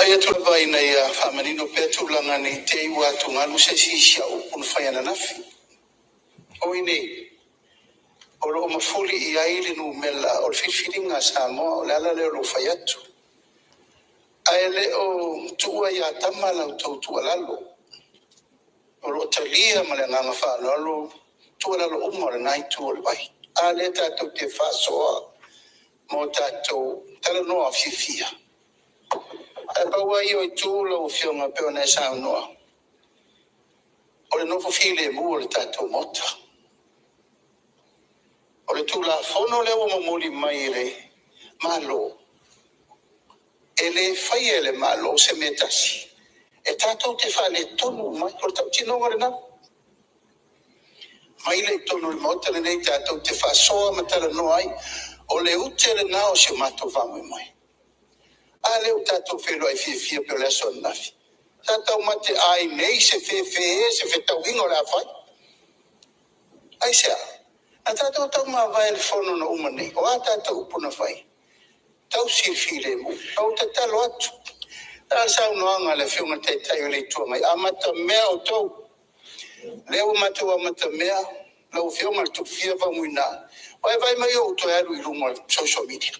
Ai tu vai na ia famanino petu langa ni te iwa tu ngalu se sisia upun fayana nafi. O ini o lo mafuli i aile no mela o fifiringa sa mo la la le lo fayatu. Ai le o tua ia tamala o tu lalo. O lo talia mala nga fa lalo tu lalo umor nai tu o vai. Ale ta tu te fa so mo ta tu tala no afifia. Ba wai o tu lo fionga pe ona sa no. O le no file mu o ta tu mota. O le tu la fono le o mamuli mai le malo. Ele fai ele malo se metasi. E tatou te fale tonu mai por tau tino ngare na. Mai le tonu le mota le nei tatou te fa soa matala no ai. O le ute le nao se mato vamu mai. A le o tatou felo ai fia pe o le son nafi. Tatou mate ai nei se se tau ingo le afai. Ai sea. A tatou tau ma vai le fono na umane. O a tatou upuna fai. Tau sirfile mu. Tau te talo atu. Ta sa unoanga le fiunga te tai le tua mai. Amata mea o tau. Leo matua amata mea. Lau fiunga tu fia va muina. Vai mai o to alu i lunga social media.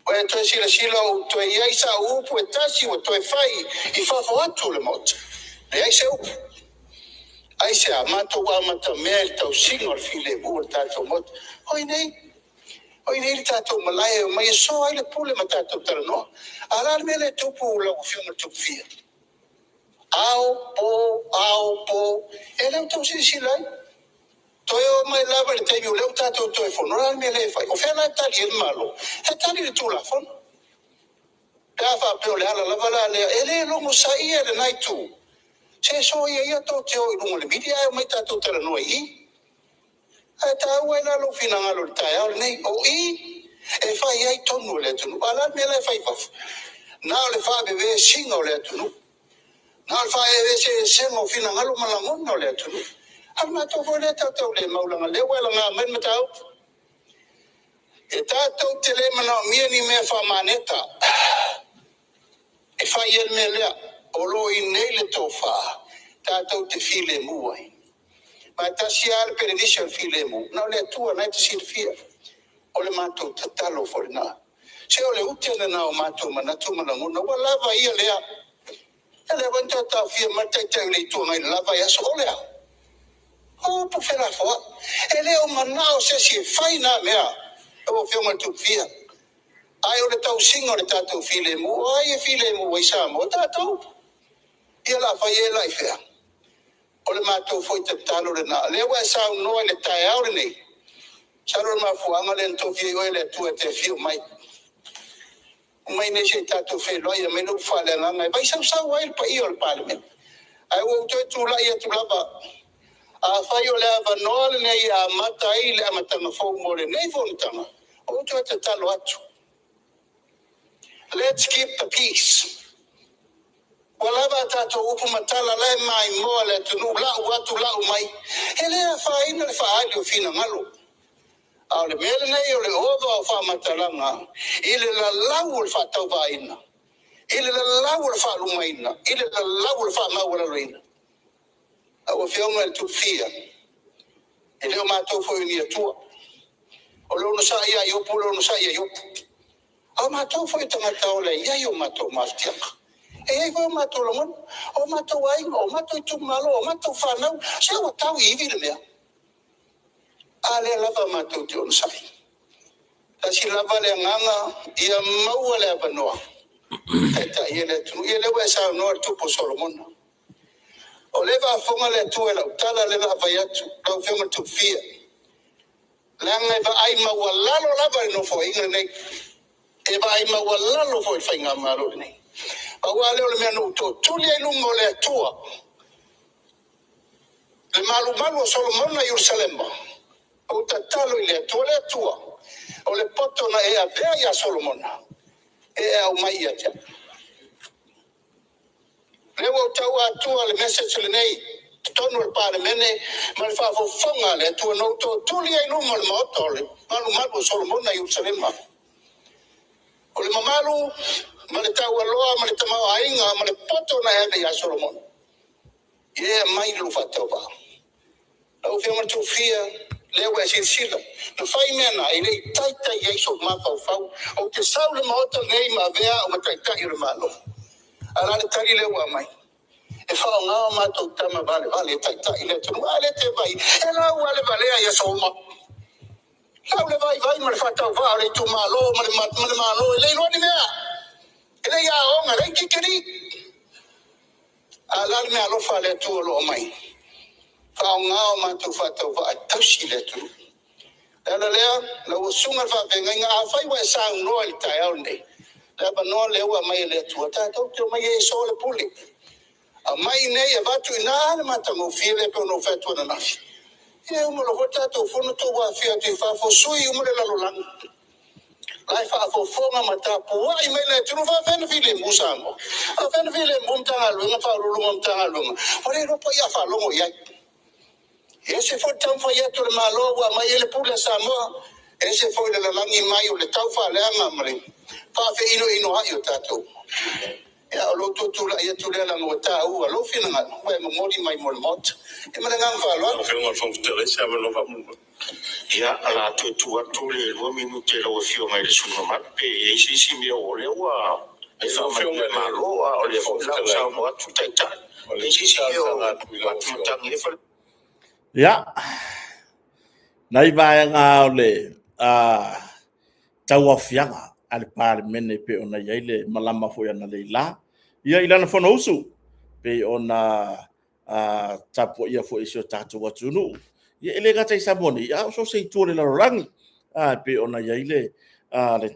Vai to sila o to ia sa upu e tasi o to e fai i fa atu le mot. Le ai se upu. Ai se amata wa amata mea il tau singo al file mu ta to mot. Hoi nei. O ini tatou malai o mai so ai le pule ma tatou tala no. Ala me le tupu la o fiunga tupu fia. Au po. E leo tau silai. Toi o mai lava le teimi o leo tatou toi fono. Ala me le fai. O fena tali el malo. E tali le tula fono. Pea fa peo le ala lava la le. E le longo sa ia le nai tu. Se so ia tau te o i lungo le midi. Ai o mai tatou tala no i. Ai ta ua ina lo fina ngalo le tai au nei o i e fai ai tonu le tunu ala me le fai faf na le fa bebe singo le tunu na le fa e se mo fina ngalo malangon no le tunu al ma to fo le tau le maulanga le wela nga men matau e tatou te le mana mia ni me fa maneta e fai el me le o lo i nei le tofa tatou te file muai. Ma tasiar peredisha file mu. Na le tua na te sin fia. O le mato tatalo for na. Se o le utele na o mato manatu mananguna. Wa lava ia lea. Ele wanta ta fia matete le tua ngai lava ia so lea. O pu fela fo. Ele o manao se si fai na mea. O fia matu fia. Ai o le tau singo le tato file mu. Ai e file mu wa isa mo tato. Ia la fa ia la fia. O le matou foi te talo le na. Le wa sa no le tai au le nei. Sa ro ma fu anga le to fi o le tu te fi mai. Mai ne se tato fe lo ia me no fa le na mai. Vai sa wa il pa io il parliament. Ai wo tu la ia tu lava. A fa yo le ava no le nei a mata i le mata na fo mo le nei fo ntanga. O te talo atu. Let's keep the peace. Walava tatou upu matala lai mai moa le tunu lau atu lau mai. Hele a whaina le whaali o fina ngalo. Au le mele nei o le ova o wha matalanga. Ile la lau le whatau vaina. Ile la lau le whaalumaina. Ile la lau le whaamawalaloina. Au a whionga le tupia. E leo mātou fo ni atua. O leo no sa ia iopu, leo no sa ia iopu. Au mātou fo i tangata o le ia i o mātou maftiaka. E ai ko mato longon o mato ai o mato tu malo o mato fanau se o tau I vi le mea ale lava mato te on sai ta si lava le nganga ia mau le banoa ta ile tu ile wa sa no tu po Solomon o le va fonga le tu ela tala le va vai atu au fema tu fia langa va ai ma wala lo lava no fo inga nei e va ai ma wala lo fo fainga malo nei Awa leo le mea no to tuli ai lungo le atua. Le malu o Solomon na Yerusalema. O tatalo I le atua le atua. O le poto na e a vea ia Solomon. E au mai ia tia. Leo o tau atua le message le nei. Tonu le pare mene. Ma le fafo fonga le atua no to tuli ai lungo le maoto le. Malu o Solomon na Yerusalema. O le mamalu ma le tau aloa, ma le tamau ainga, ma le poto na heve ya Solomon. Ia mai lu fatau ba. Au fia martu fia, lewa e sila. Na fai mena, i nei taita i eiso ma fau. O te saule maota nei ma vea o ma taita i remalo. Ala le tari lewa mai. E whao ngā mātou tama vale taita i le tunu. Ale te vai, e lau ale valea ia soma. Lau le vai ma le whatau vā, le tu malo, ma le malo, e leilo ni mea. E le ia onga, rei kikiri. Ala le mea lofa le tu alo mai. Whao ngā mātou whatau vā, tausi le tunu. Ala lea, lau sunga whapenga, inga a whai wa e sāng noa i tai au nei. Lea ba noa lewa mai le tua, tātou te o mai e so le puli. A mai nei e watu i nāne matango while pe ono whatua na nafi. E umalo hota tau whono tō wā whia te whafo sui umare lalo lang. Lai whafo whonga matapu wai mai le tunu whawhena while musa mo. A whena while mumtanga luenga whaurulunga mtanga luenga. Hore ropa ia whalongo iai. E se fo tam fa ia tole malo wa mai ele pula Samoa. E se fo le langi mai o le tau whaleanga mare. Whawhe ino haio tātou. Ya lo tu la ya tu la ngota u lo fina nga wa mo mori mai mo mot e ma nga fa lo fe mo fo te re sa lo va mo ya ala tu le lo minute lo fio mai le suno ma pe e si mi o le wa e fa ma lo o le fo la sa mo tu ta ta e si o wa tu ta ni fa ya nai vai nga le tau afianga al parlemene pe ona yaile malama fo yana leila ia ilana fono usu pe ona tapo ia fo isio tatu watunu ia ele gata isaboni ia so se tole la rangi pe ona yaile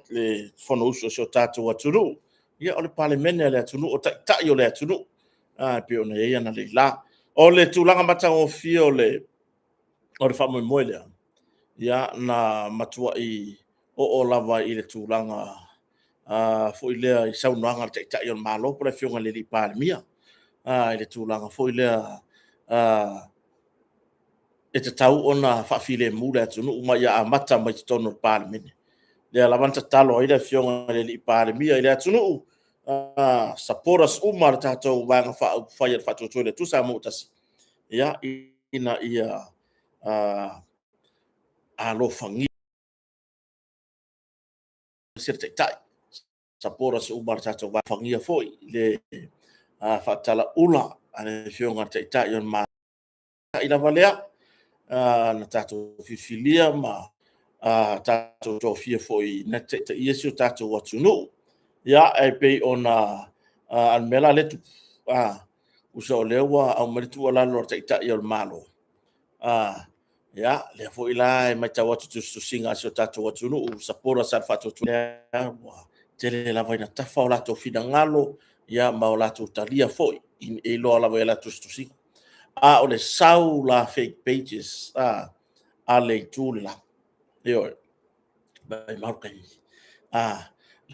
le fono usu isio tatu watunu ia ole parlemene le tunu o ta yo le tunu pe ona ia na leila o le tulanga matango fio le o le famo moile ia na matua i o lava i le tūlanga fo i lea i saunoanga le tai o malo po le fionga le li pāremia i le tūlanga fo i lea e te tau ona whawhile mūre atunu uma ia a mata mai te tono pāremene lea lavanta talo i le fionga le li pāremia i le atunu saporas uma le tātou wanga whai al whatuatoi le tusa mūtasi ia ina ia alo whangi sir tai sapora se umar tato va fangia foi le fatala ula ane fionga tai on ma ina valea na tato fifilia ma tato to fia foi na te yesu tato watunu ya e pe ona al mela letu uso lewa au meritu ala lo tai on malo ya le foi la mai tawa tu singa so tato watunu sapora sa fatu tele la vaina tafa o lato fina ngalo ia ma o lato talia foi in e lo la vai lato stusi o le sau la fake pages a le tula yo bai markai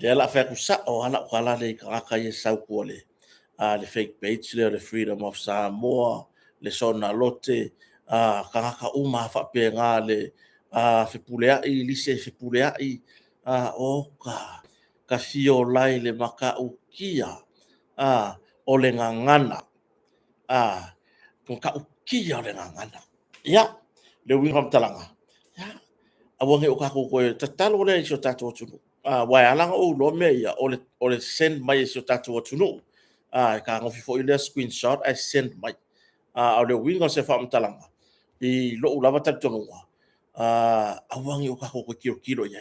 le la fa kusa o ala kala le ka ye sau ko le le fake page le freedom of Samoa le sona lote ka uma fa pe nga le fe pulea i lise fe pulea i o ka fio lai le maka ukia o le ngangana ka ukia o le ngangana ya le wingham talanga ya awange o ka ko tatalo le so tato tunu wa alanga o lo me ya o le send mai so tato tunu ka ngofi fo ile screenshot I send mai o le wingham se fam talanga i lo lava tatu awange o ka ko kilo ya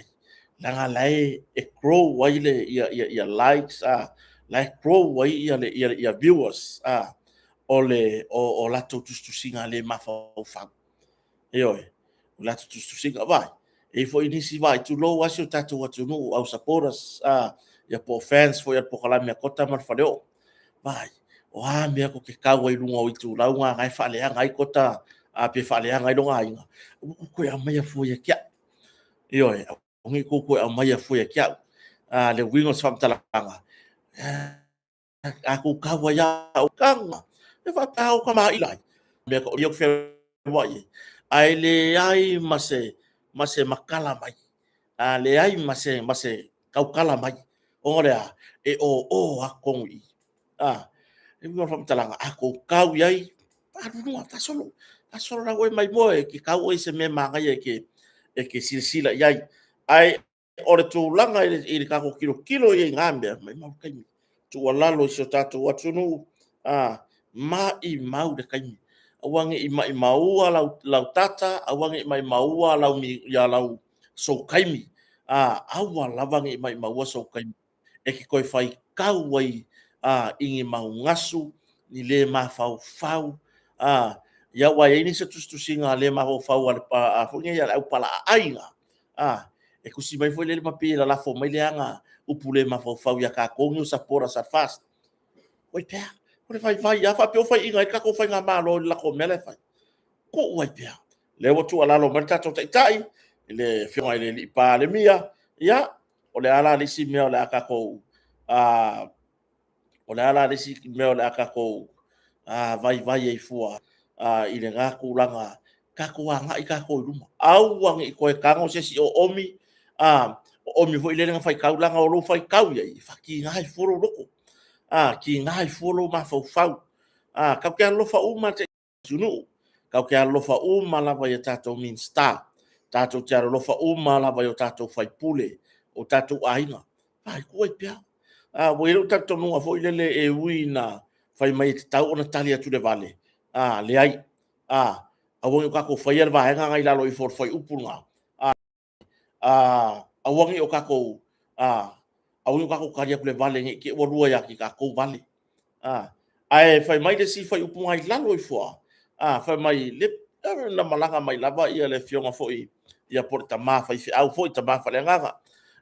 langa lai e grow waile ia likes like grow wai ia viewers ole o lato tu singa le mafa fa o lato tu singa vai e foi inisi vai tu lo wasio tatu watu no au supporters ia po fans foi po kala me kota mar faleo vai o me ko ke ka wai lunga o tu la nga ngai fa le ngai kota pe fa le ngai longa inga ko ya mai foi kia ngi ko a mai foi kia le wingos fam talanga aku kawa ya o kanga e fa tau kama ilai me ko yo fe wai ai le ai mase makala mai le ai mase kau kala mai Ora e o a kongi. E mo fa talanga a ko kau yai. No ta solo. Ta solo na we mai mo e ki kau e se me manga e ke silsila yai. Ai ore tu langa i ka ko kilo e ngambe mai mau kai. Tu walalo so tatu watunu mai mau de kai. Awange i mai maua lau tata, awange i mai maua lau mi ya lau so kaimi. Awa lawange i mai maua so kaimi. E ki koe whai kau ai ingi mau ngasu, ni le ma fau fau. Ia wai ini se tustusinga le ma fau fau ale pa funge ya au pala ainga. E kusi mai foi le mapi la la fo mai le anga upule ma fau fau ya ka kongu sa pora sa fast. Oi pea, ore vai ya fa pe fai inga ka ko fai nga malo la ko mele fai. Ko oi pea. Le wo tu ala lo merta to tai le fionga le li pa le mia ya o le ala le si me o le aka ko o le ala le si me o le aka ko vai e fua i le ngaku langa ka ko anga i ka ko luma au wang i ko e kango se si o omi o omi vo ile nga fai kau langa o lo fai kau ia i faki ngai furo loko ki ngai furo ma fau fau ka ke lo fa uma te sunu ka ke lo fa uma la vai tato min star tato te lo fa uma la vai tato fai pule o tato ainga ai ko e pia wo ilo tato no fo ile le e wina fai mai tau ona talia tu le vale le ai a wo ka ko fai va nga ngai la lo i for fai upunga a wo ngi o ka ko a wo ka ko karia ku le vale ngi ke wo rua ya ki ka ko vale ai fai mai le si fai upunga i la lo i fo fai mai le na malanga mai lava ia le fionga fo i ia porta ma fai au fo i ta ma fa le nga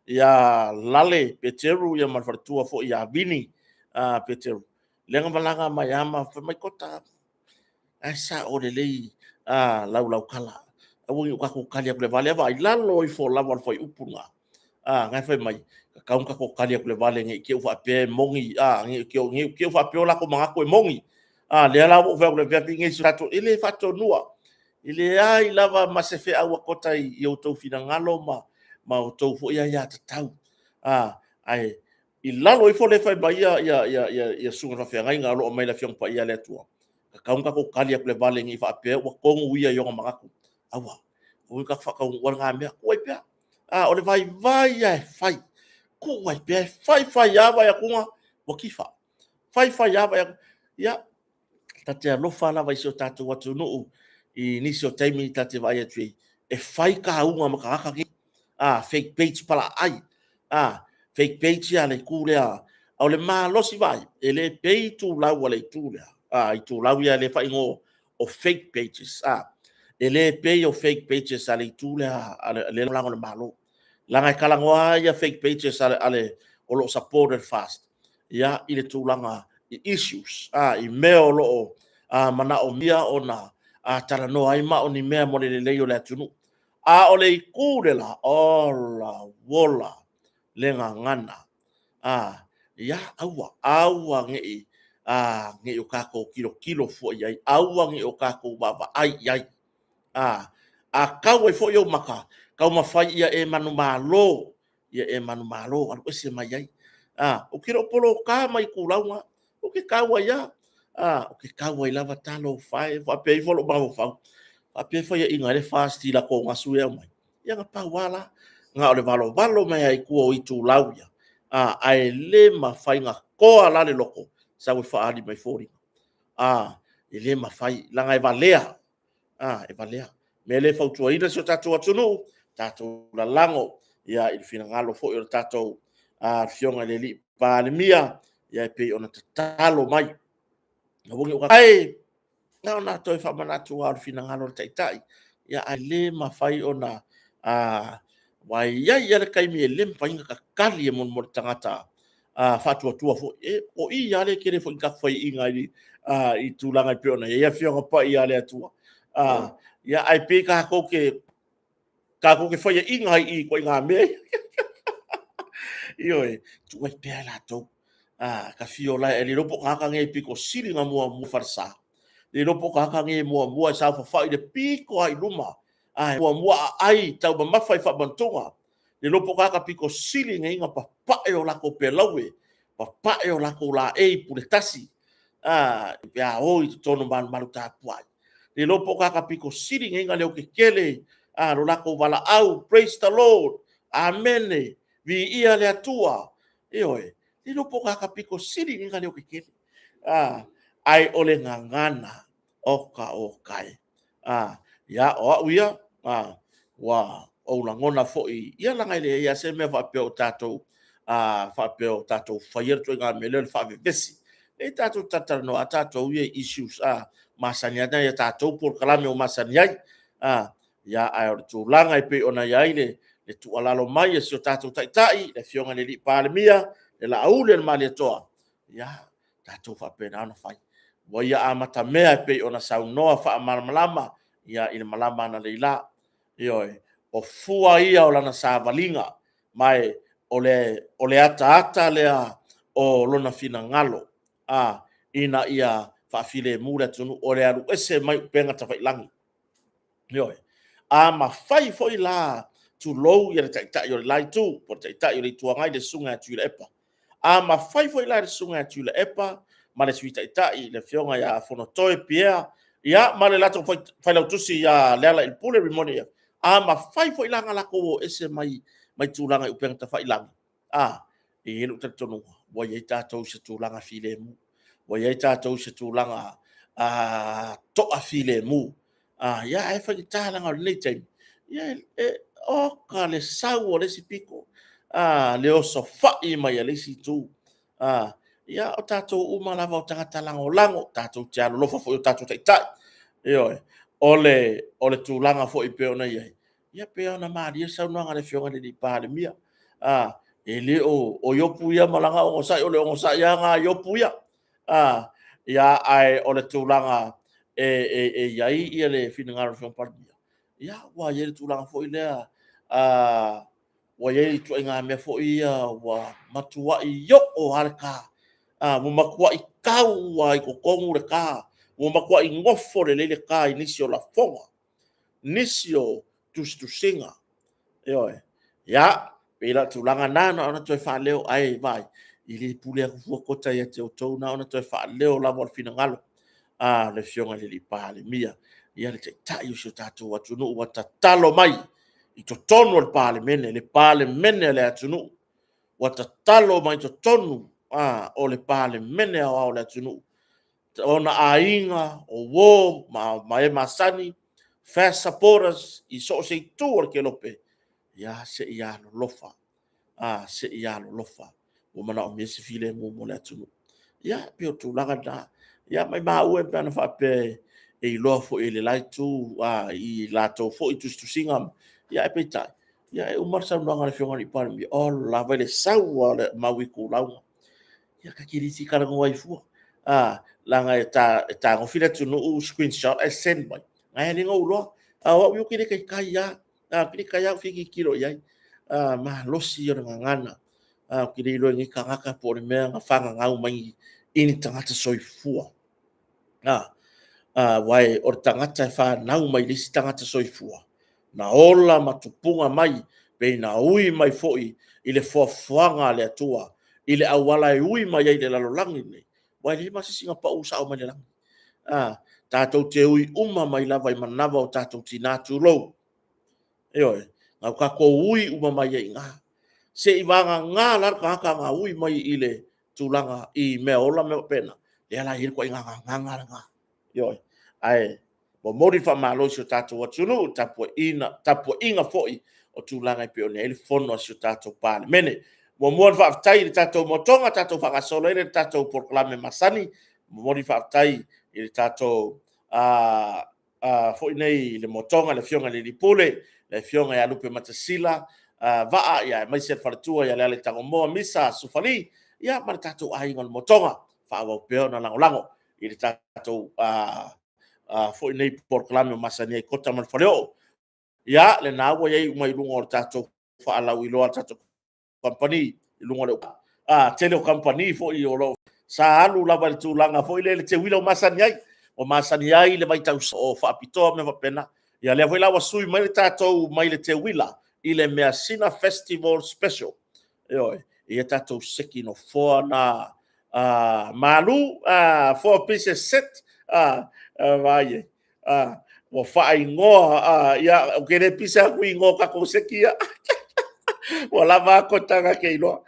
ia lale peteru ia marfatua fo ia bini peteru lenga malanga mai ama fa mai kota asa o le lei lau kala awu ka ko kalia le vale va ilalo i fo lava foi upunga ngai fa mai ka ka ko kalia le vale ngi ke fa pe mongi ngi ke fa pe la ko manga ko mongi le ala vo fa le vepi ngi sato ile fa to nua ile ai lava ma se fe awa kota i o to fina ngalo ma o tau fo ia ta tau ai i lalo i fo le fai mai ia sunga fa ngai ngalo mai la fiong pa ia le tua ka kaunga ko kalia le vale ngi fa pe wa kongu ia yo mangaku awa o ka fa ka wa nga me ko pe o le vai ai fai ko wai pe fai ya va ya kunga wa kifa fai ya va ya tate lo fa la vai so tatu watu no i nisi o taimi tate vai e tui e fai ka unga maka ki fake page pala ai fake page ya le kulea o le ma losi vai e le pay tu la wale tu le i tu la ya le fai ngo o fake pages e le pay o fake pages ale tu le le lango le malo langa kala ngoa ya fake pages ale o lo supported fast ya ile tu langa issues i me o lo mana o mia ona tara no ai ma oni mea mo le leo le tunu o le ikure la ola wola le ngana ya awa ngi ngi o kako kilo fo ai awa ngi o kako baba ai kau e fo yo maka kau ma fai ia e manu malo al se mai ai o kiro polo ka mai kulaunga o ke kawa ia o ke kawa i lava talo fai fa pe fo lo ba fa pe fa ia inga le fast la ko ngasu e mai ia nga pa wala nga o le valo mai ai ku o i tu lauia ai le ma fai nga ko ala le loko sa we fa ali mai fori e le ma fai la ngai valea e valea me le fa tu ina so tatu atunu tatu la lango ia il fina ngalo fo i tatu fionga le li pa le mia ia pe ona talo mai na wongi o ai na to fa mana tu al fina ngalo tai ia ale ma fai ona wai ia le kai mi le pa inga ka kali mon mo tangata fatu tua fo o i ia le kere fo ka fai inga i tu langa pe ona ia fionga pa ia le tua ia ai pe ka ko ke fai inga i ko inga me io tu vai pe la to ka fiola e le ropo ka nge piko sili nga mo farsa le ropo ka nge mo sa fa fa de piko ai luma mo ai tau ba mafai fa bantonga le lopo kaka piko sili ngai nga papae o lako pelaue papae o lako la pule tasi ya oi tono man malu tapuai le lopo kaka piko sili ngai nga leo kekele lo lako wala au praise the Lord amen vi ia le atua le lopo kaka piko sili ngai nga leo kekele ai ole ngangana oka okai ya o uia wa o la ngona foi ia la ngai ia se me va pe o tato fa pe o tato fire to nga melel fa vesi e tato tata no tato ye issues masanya da ya tato por kalame o masanya ya ai to la ngai pe ona ya ile le tu ala lo mai se tato tai tai le fionga le li palmia le la ule ma le toa ya tato fa pe na fai wa ya amata mea pe ona sau noa fa malama ya ina malama na leila ioi o fua ia o lana savalinga mai ole ata lea o lona fina ngalo ina ia faafile mura tunu ole alu ese mai penga tafailangi ioi ma fai foi la tu low ia ta yo lai tu por ta yo le tuangai le sunga tu le epa ma fai foi la le sunga tu le epa ma le suita ta i le fionga ya fono toe pia ya ma le lato fai la tusi ya lela il pule rimonia ma fai foi langa la ko ese mai tulanga upeng ta fai langa e lu tonu wa ye ta to se tulanga file mu wa ye ta to se tulanga to a file mu ya e fai ta langa le tem ya o ka le sau le sipiko le o so fai mai le si tu ya o tato uma lava o tangata lango tato tia lo fo o tato tai yo ole tulanga fo i pe ona ia pe ona maria sa no ngale fionga de pale mia ele o yopu ia malanga o sa ole o sa ya nga yopu ia ya ai ole tulanga ya ia le finanga fo par ia wa ye tulanga fo ile wa ye tu nga me fo ia wa matua i yo o harka mo makua i kau ai ko kongu le ka mo makua i ngofo le ka inisio la fonga nisio tu singa ya pela tulanga nana ona to fa leo ai vai ili pule ku kota ya te to na ona to fa leo la vol fina ngalo le fionga le pale mia ya le ta yu so tatu watu no wata talo mai i to tono le pale mene le atunu wata talo mai to tonu o le pale mene o le tunu ona ainga o wo ma e masani fast supporters i so se tu ke lope ya se ya lofa se ya lofa o mana o mesi file mo le tunu ya pe tu laga da ya mai ma o e pana fa pe e lofo ele lai tu i la to fo i tu singam ya pe tai ya e umar sa no ngale fionga ni par mi o la vele sa wa ma wi ku launga ya ka kiri si kara ngoi fu langa ta ngo fila tu no screenshot I send by ngai ni ngo lo wa wi kiri kai ya kiri kai ya fiki kilo ya ma lo si yo ngana kiri lo ngi ka ka por me nga fanga ngau mai ini tangata soifua wai o tangata fa nau mai lisi tangata soifua na ola matupunga mai pe na ui mai foi ile foafoanga le atua ile awala ui mai ile lalolangi nei wai le masi singa pa usa o mai le langi tatou te ui uma mai lava i manava o tatou tinatu lou ngau ka ko ui uma mai e ngā se i wanga ngā larka haka ngā ui mai ile tulanga i mea ola mea pena le ala hiri kwa i ngā ai mo mori fa malo so tatou watunu tapu inga foi o tulanga i pe ona ele fono so tatou pale mene mo mo fa tai tatou motonga tatou fa solo ele tatou proclame masani mo mori fa tai ele tatou foi nei le motonga le fionga le dipole le fionga ya lupe matasila va ya mai se fartua ya le tango mo misa sufali ya mar tatou ai ngon motonga fa wa pe ona lango ele tatou foi nei proclame masani kota man faleo ya le na wo ye mai lungo tatou fa ala wi lo tatou company lungo le tele company foi o lo sa alu la val tu langa foi le te wilo masani ai o masani ai le vai tau o fa pito me va pena ya le voi la wa sui mai tatou mai le te wila i le Measina Festival Special. Ia tātou seki no foa na malu 4 pieces set vai o fai ngoa ia o kere pisa kui ngo ka ko seki ia o lava ko tanga ke ilo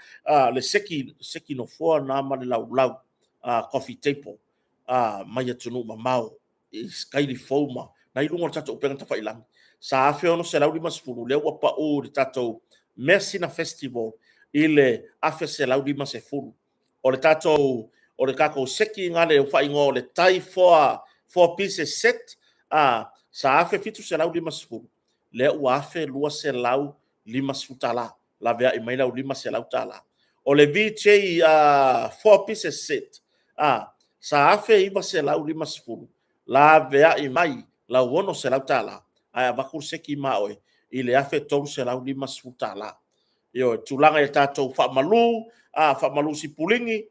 le seki no foa na ma le lau coffee table mai tunu mamau skaili foma na ilungo tātou penga ta fai lang sa afe ono se lau lima sefulu le ua pa o le tātou Measina Festival ile afe se lau lima sefulu o le tātou o le kako seki ngale o fai ngo le tai 4 pieces set sa afe fitu se lau lima sefulu le ua afe lua se lau lima sefulu tala la vea i mai lau lima se lau tala o le VJ 4 pieces set sa afe iwa se lau lima sefulu la vea i mai lau ono se lau tala ai avakur seki maoe i le afe tolu se lau lima sefulu tala yo tulanga e tātou whaamalu si pulingi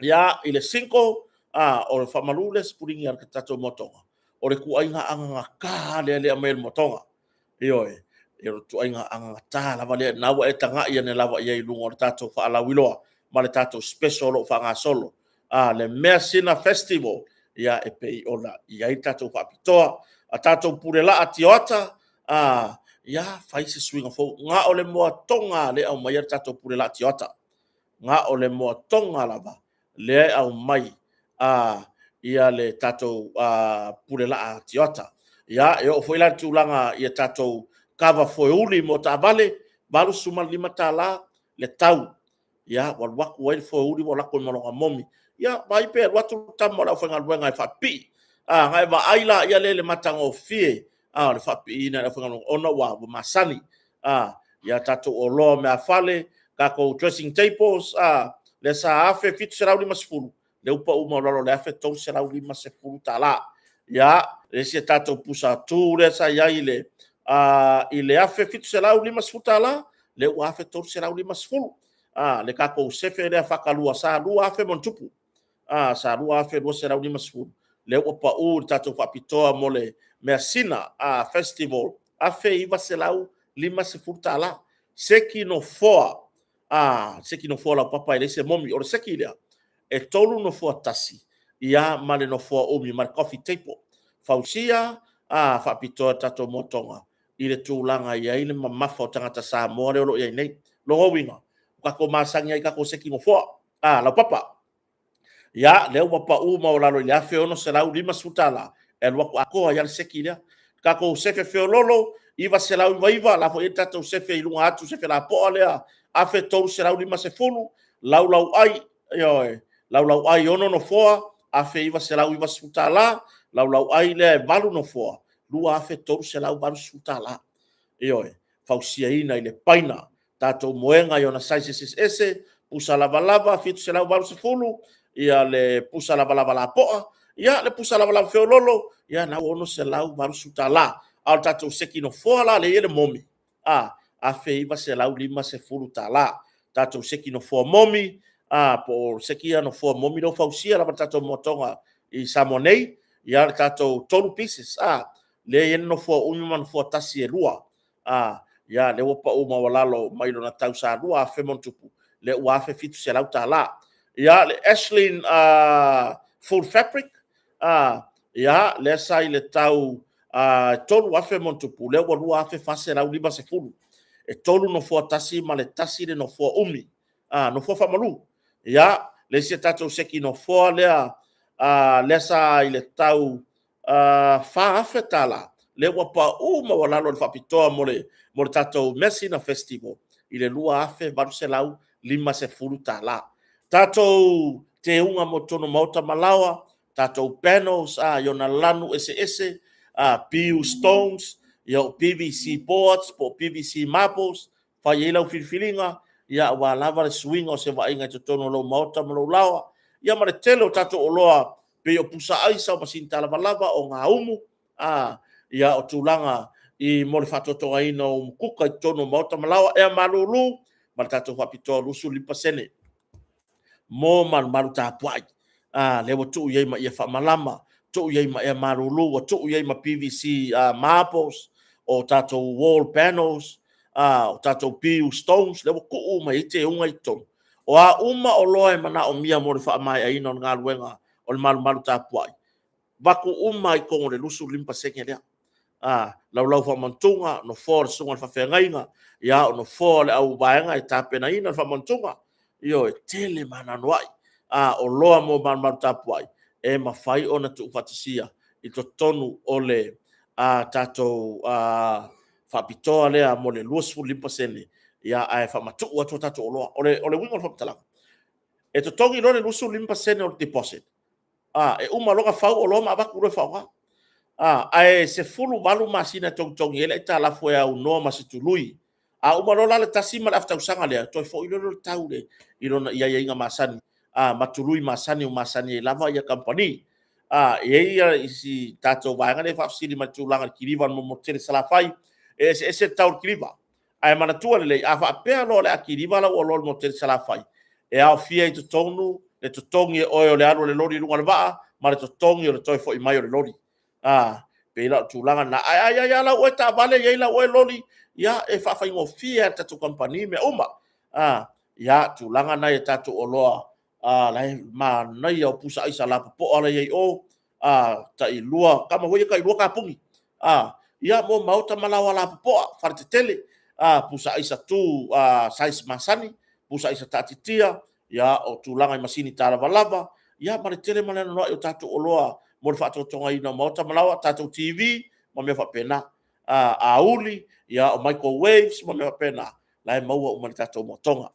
ia i le 5 o le whaamalu le si pulingi ar ka tātou motonga o le kuainga anga ka lea mai motonga yo e ro tuainga anga tā lava lea nawa e tanga ia ne lava ia i lungo le tātou whaalawiloa ma le tātou special o whanga solo le Measina Festival ia e pei ola ia i tātou whaapitoa a tātou purela a tioata ia fai se swinga fo nga ole moa tonga le au mai tātou purela a tioata nga ole moa tonga lava le au mai ia le tātou purela a tioata ia e o foila tūlanga ia tātou kava foi uli mo ta vale balu suma 5 tala le tau ia wal waku wai foi uli mo lako mo momi ia mai pe watu tamo la fanga luenga e fapi ngai va aila ia le matango fie le fapi ina la fanga ona wa masani ia tatu o lo me afale ka ko dressing tables le sa afe fit serau 5 le upa uma lo le afe tau serau 5 tala ia le se tatu pusa tu le sa ia ile ile afe fit serau 5 tala le u afe tau serau 5 le ka ko sefe le fakalua sa lu afe montupu sa lu afe lo serau 5 le upa u tatu papitoa mole Measina Festival afe iva selau 5 tala seki no foa la papa ile se momi o seki ile e tolu no foa tasi ia male no foa omi mar coffee table fausia fapitoa tato motonga ile tūlanga ia ile mamafa o tangata sa moare o lo ia nei lo winga ka ko masangi ai ka ko seki no foa la papa ia le papa u ma o lalo ile afe ono selau 5 tala e lo ko ia seki ile ka ko sefe feololo iva selau iva la fo eta to sefe ilunga atu sefe la po alea afe tolu selau 5 lau ai lau ai ono no foa afe iva selau iva sutala lau ai le valu no foa lua afe tolu selau valu sutala fausia ina ile paina tato moenga yona sizes ese pusa lava fitu selau valu sefulu ia le pusa lava la poa ia le pusa lava feololo ia na ono selau valu sutala al tato seki no foa la le ele momi afe iva selau 5 tala tato seki no foa momi po seki no foa momi no fausia la tato motonga i samonei ia tato tolu pieces le no foa umi man foa tasi e lua ia le opa uma walalo mai na tau sa lua afe montupu le ua afe fitu selau tala ia le Ashlyn full fabric ia le sai le tau tolu afe montupu le ua lua afe fase lau 5 e tolu no foa tasi ma le tasi le no foa umi no foa famalu ia le se tatou seki no foa lea le sa ile tau fa afe tala le ua pa uma walalo le fapitoa mo le tatou Measina Festival i le lua afe valu selau 5 tala tatou te unga mo tono mauta malawa tatou panels yona lanu ese PU stones yo PVC boards po PVC marbles fa yela filfilinga ya wa lava le swing o se va inga tono lo mauta mo lawa ya mare telo tatou oloa pe o pusa aisa o masinta lava o nga umu ya o tulanga i mo le fatoto aina o kuka tono mauta malawa e malulu ma tatou fapito lusu lipasene mo malu tapuai le wo tu ye ma ye fa malama tu ye ma e marulu wo tu ye ma PVC marbles o tatou wall panels o tatou piu stones le ku mai te unga i tonu o a uma o loe mana o mia mo le fa mai ai non nga luenga o le malu tapuai baku uma i kongo le lusu limpa senge lea lau fa mantunga no for sunga fa fengainga ya no for le au baenga e tapena ina fa mantunga io e tele mana noai o loa mo malu tapuai e mafai ona tu fatisia i to tonu o le tatou whapitoa lea mo le luasu limpa sene ia ai whamatu ua tō tatou o loa. O le winga o whapitala. E to tongi lo le luasu limpa sene o le deposit. E uma loka whau o loa ma abaku ure whau. Ai se fulu walu masina tongi ele ita lafu e au noa masitului. Uma lola le tasima le aftausanga lea. Toi fo ilo le tau le ilona ia inga masani. Matului masani o masani e lava ia kampani. Ia isi tatou vaenga le whafsiri matulanga kiriva mo motele salafai. Ese tau kiriva. Ai mana tua le a fa pe lo le akiriva la o lo mo te sala fai. E a fia i to tonu le to tongi o le aro le lori lunga le va, ma le to tongi o le toi fo i mai o le lori. Pe la tu langa na ai la o ta vale ye la o lori ya e fa fa ngo fia ta tu company me uma. Ya tu langa na e ta tu o loa. La ma na ia pusa isa la po ala ye o ta i lua kama ho ka i lua ka pungi. Ia mo mauta malawa la po farte tele pusa isa tu sais masani pusa isa tatitia ya o tulanga i masini tara valava ya mare tele male no o tatu oloa mo fa to tonga ina mauta malawa tatu TV mo me fa pena auli ya o microwaves mo me fa pena lai mau o mare tatu mo tonga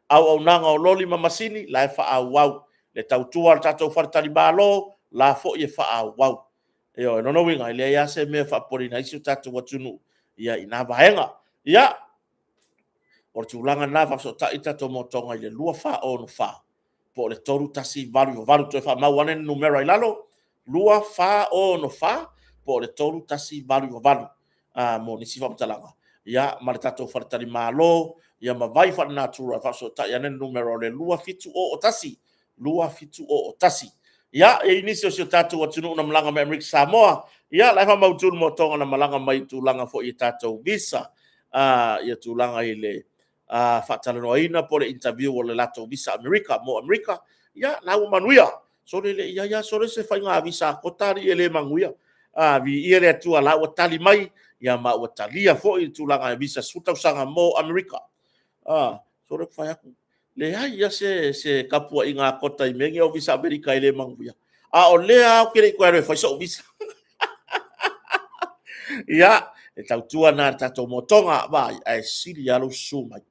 au nanga o loli ma masini lai fa au le tautua tatu fartali balo la fo ye fa au yo no winga ile ya se me fa pori na isu tatu watunu ya ina vaenga ya o tulanga na fa so ta ita to motonga ile lua fa o no fa po le toru tasi valu to fa ma wane numero ilalo lua fa o no fa po le toru tasi valu mo ni sifa mtalanga ya maritato fartali malo ya mavai fa natura fa so ta ya numero le lua fitu o tasi ya e inisio si tatu watunu na malanga me Amerika Samoa ya la fa mautun motonga na malanga mai tulanga fo i tatu visa ya tulanga ile fatalanoina po le interview o le lato visa Amerika ya la manuia so le ya so le se fa nga visa kotari ele manguia vi ile tu ala o tali mai ya ma o talia fo i tulanga visa suta usanga mo Amerika so le fa le ya se kapua inga kota i mengi o visa Amerika ele manguia o le a kire ko re fa so visa ya e tautua na tato motonga vai ai siri ya lo sumai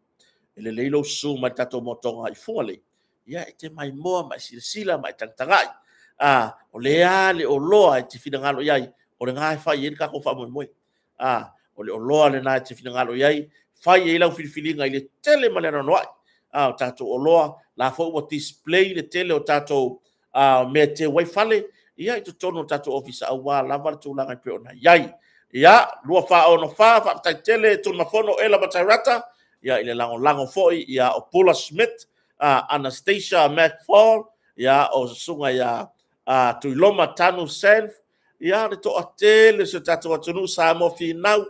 ele leilo sumai tato motonga i fole ya e te mai moa mai sila mai tantangai o le ale o loa e te finangalo yai o le ngai fai e ka ko fa mo o le o loa le na te finangalo yai fai e lau filifilinga i le tele malena noai o tato o loa la fo o display le tele o tato me te waifale ia i to tono tato office a wa lava tu langa pe ona yai ya lua fa ono fa ta tele tu na fono ela batarata ya ile lango foi ya o Paula Smith Anastasia McFall ya o sunga ya tu loma tanu self ya to atele se tatu atunu sa mo finau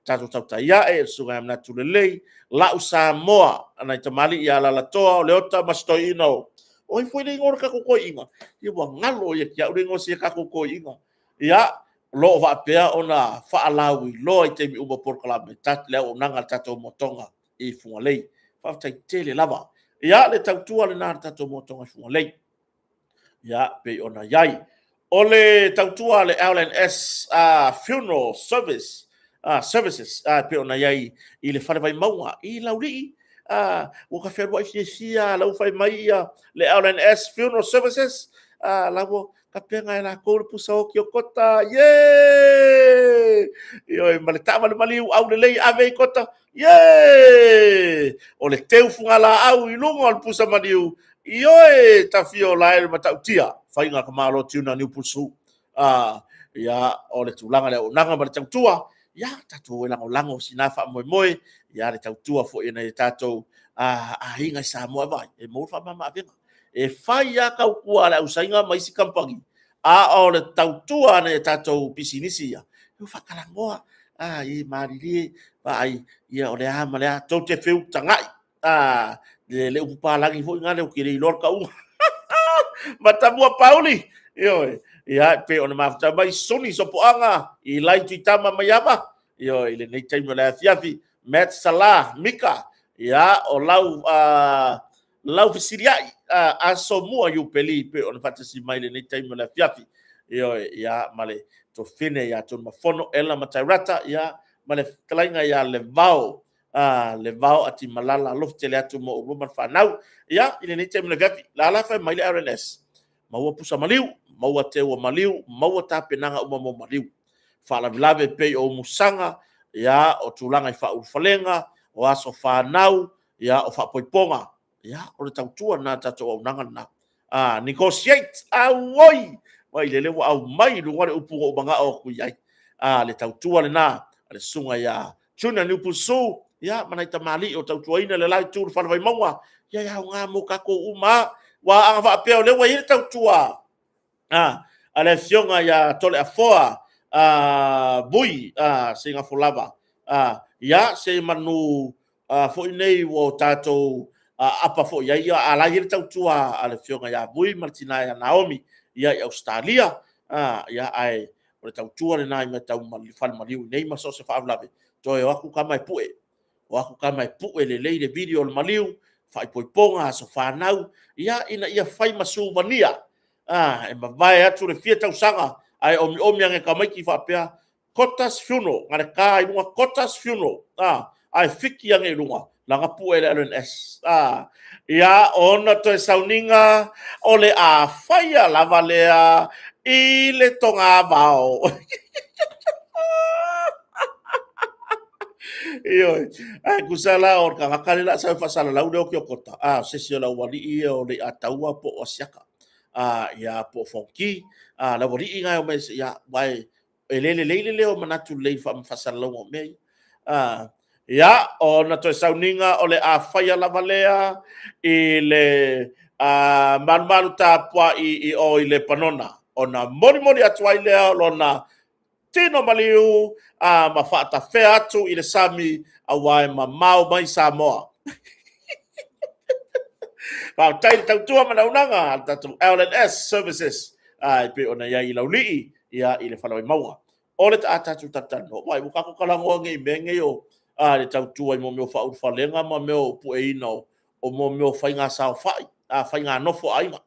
tatu tauta ya e sunga na tu lei la Samoa ana tamali ya la toa leota mastoino oi foi le ngor ka ko inga i wa ngalo ye ya ringo se ka ko inga ya lo va pea ona fa alawi lo i te mi uba por kala me tat le o nanga tato motonga i funga lei fa tai tele lava ya le tautua le na tato motonga funga lei ya pe ona yai ole tautua le LNS funeral services pe ona yai i le fale vai maunga i lauri o ka ferwa sia lau fai mai le LNS funeral services lawo ka penga la ko pusa o ki kota ye yo male ta mali au le lei ave kota ye o le teu funga la au i lungo al pusa maliu yo ta fio la el matautia fai nga kamalo tuna ni pusu ya o le tulanga le nanga male tua ya tatu lango sinafa moi ya le tautua fo ina tato hinga sa mo vai e mo fa mama venga e fai ya ka kua la usainga mai si kampangi o le tautua ne tato pisinisi ya yo fa kala ngoa i marili ai ia o le ama le tau te feu tangai le upa lagi fo ngale o kiri lor ka u matamua pauli yo ia pe ona mafta mai soni so poanga I lai tu tama mai ama yo ile nei time la fiafi Matt Salah Mika ia o lau fisiriai aso mua yu peli pe ona fatasi mai le nei time la fiafi yo ia male to fine ya to mafono ela matarata ya male kalainga ya le vau ati malala loftele atu mo roman fanau ya ile nei time la fiafi la fa mai le RNS maua pusa maliu maua teua maliu maua tapenanga uma mo maliu falavilave pe o musanga ya o tulanga I faufalenga o aso fanau ya o fapoiponga ya o le tautua na tato au nanga na negotiate awoi mai le lewa au mai lu ngare upu o banga o ku yai le tautua le na le sunga ya chuna ni upu su ya mana ita mali o tautua ina le lai tu fa vai maua ya nga mo ka ko uma wa anga fa pe o le wa ile tautua ale fionga ya tole afoa bui singa folava ya se manu fo nei wo tato apa fo ya ala ile tautua ale fionga ya bui Martina ya Naomi ya Australia ya ai o tautua le nai me tau mali fal mali nei ma so se fa lave to e aku kama pu le le video le maliu fa ipoiponga so fa nau ya ina ia fai masu mania e mavai atu le fia tausanga ai omi ange kamaiki fa pea Kotas funeral ngare ka I lunga Kotas funeral ai fiki ange lunga langa pu ele LNS ia ona to sauninga ole a faia lavalea I le tonga vao iyo kusala or ka kalila sa fasala lau de okyo kota sesio la wali o le ataua po osiaka ya po fonki la wali inga o mes ya vai ele o manatu le fa fasala o me ya o na to sauninga o le a faya la valea I le manmalu tapua I o le panona ona moni atuai lea lona tino maliu ma fata fe atu I le sami awai ma mau mai Samoa pa tai tautua mana unanga tatu LNS services pe ona ya I lauli ia I le faloi maua o le tatu tatano wai buka ko kalango ngi menge yo le tautua I mo me fa falenga ma me pu e ino o mo me fainga sa fai fainga no fo ainga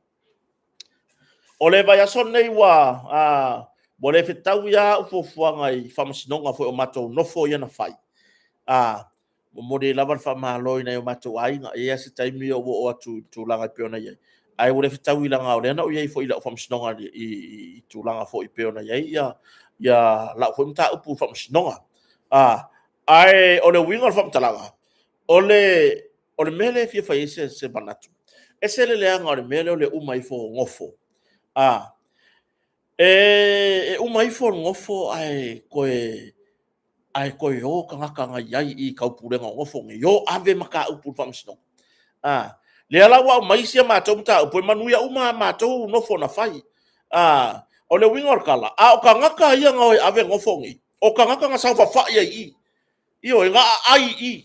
o le vai aso nei wa mo le fetau ia ufofuanga I whamasinonga fo o matou nofo ia na whai. Mo le lawan whamaloi na o matou ainga e ase taimi o atu tūlanga I peona iai. Ai o le fetau I langa o le ana o iai fo I la whamasinonga I tūlanga fo I peona iai ia la fo mta upu whamasinonga. Ai o le winga o whamatalanga. O le mele fia whai se banatu. Ese le leanga o le mele o le umai fo ngofo. E umai fo ngofo ai koe o kanga yai I kaupurenga ngofo nge yo ave maka upu famsino le ala wa mai sia matou mta upu manuia uma matou nofo na fai o le wingor kala o kanga ia ngoi ave ngofo nge o kanga nga sa fa ia I o nga ai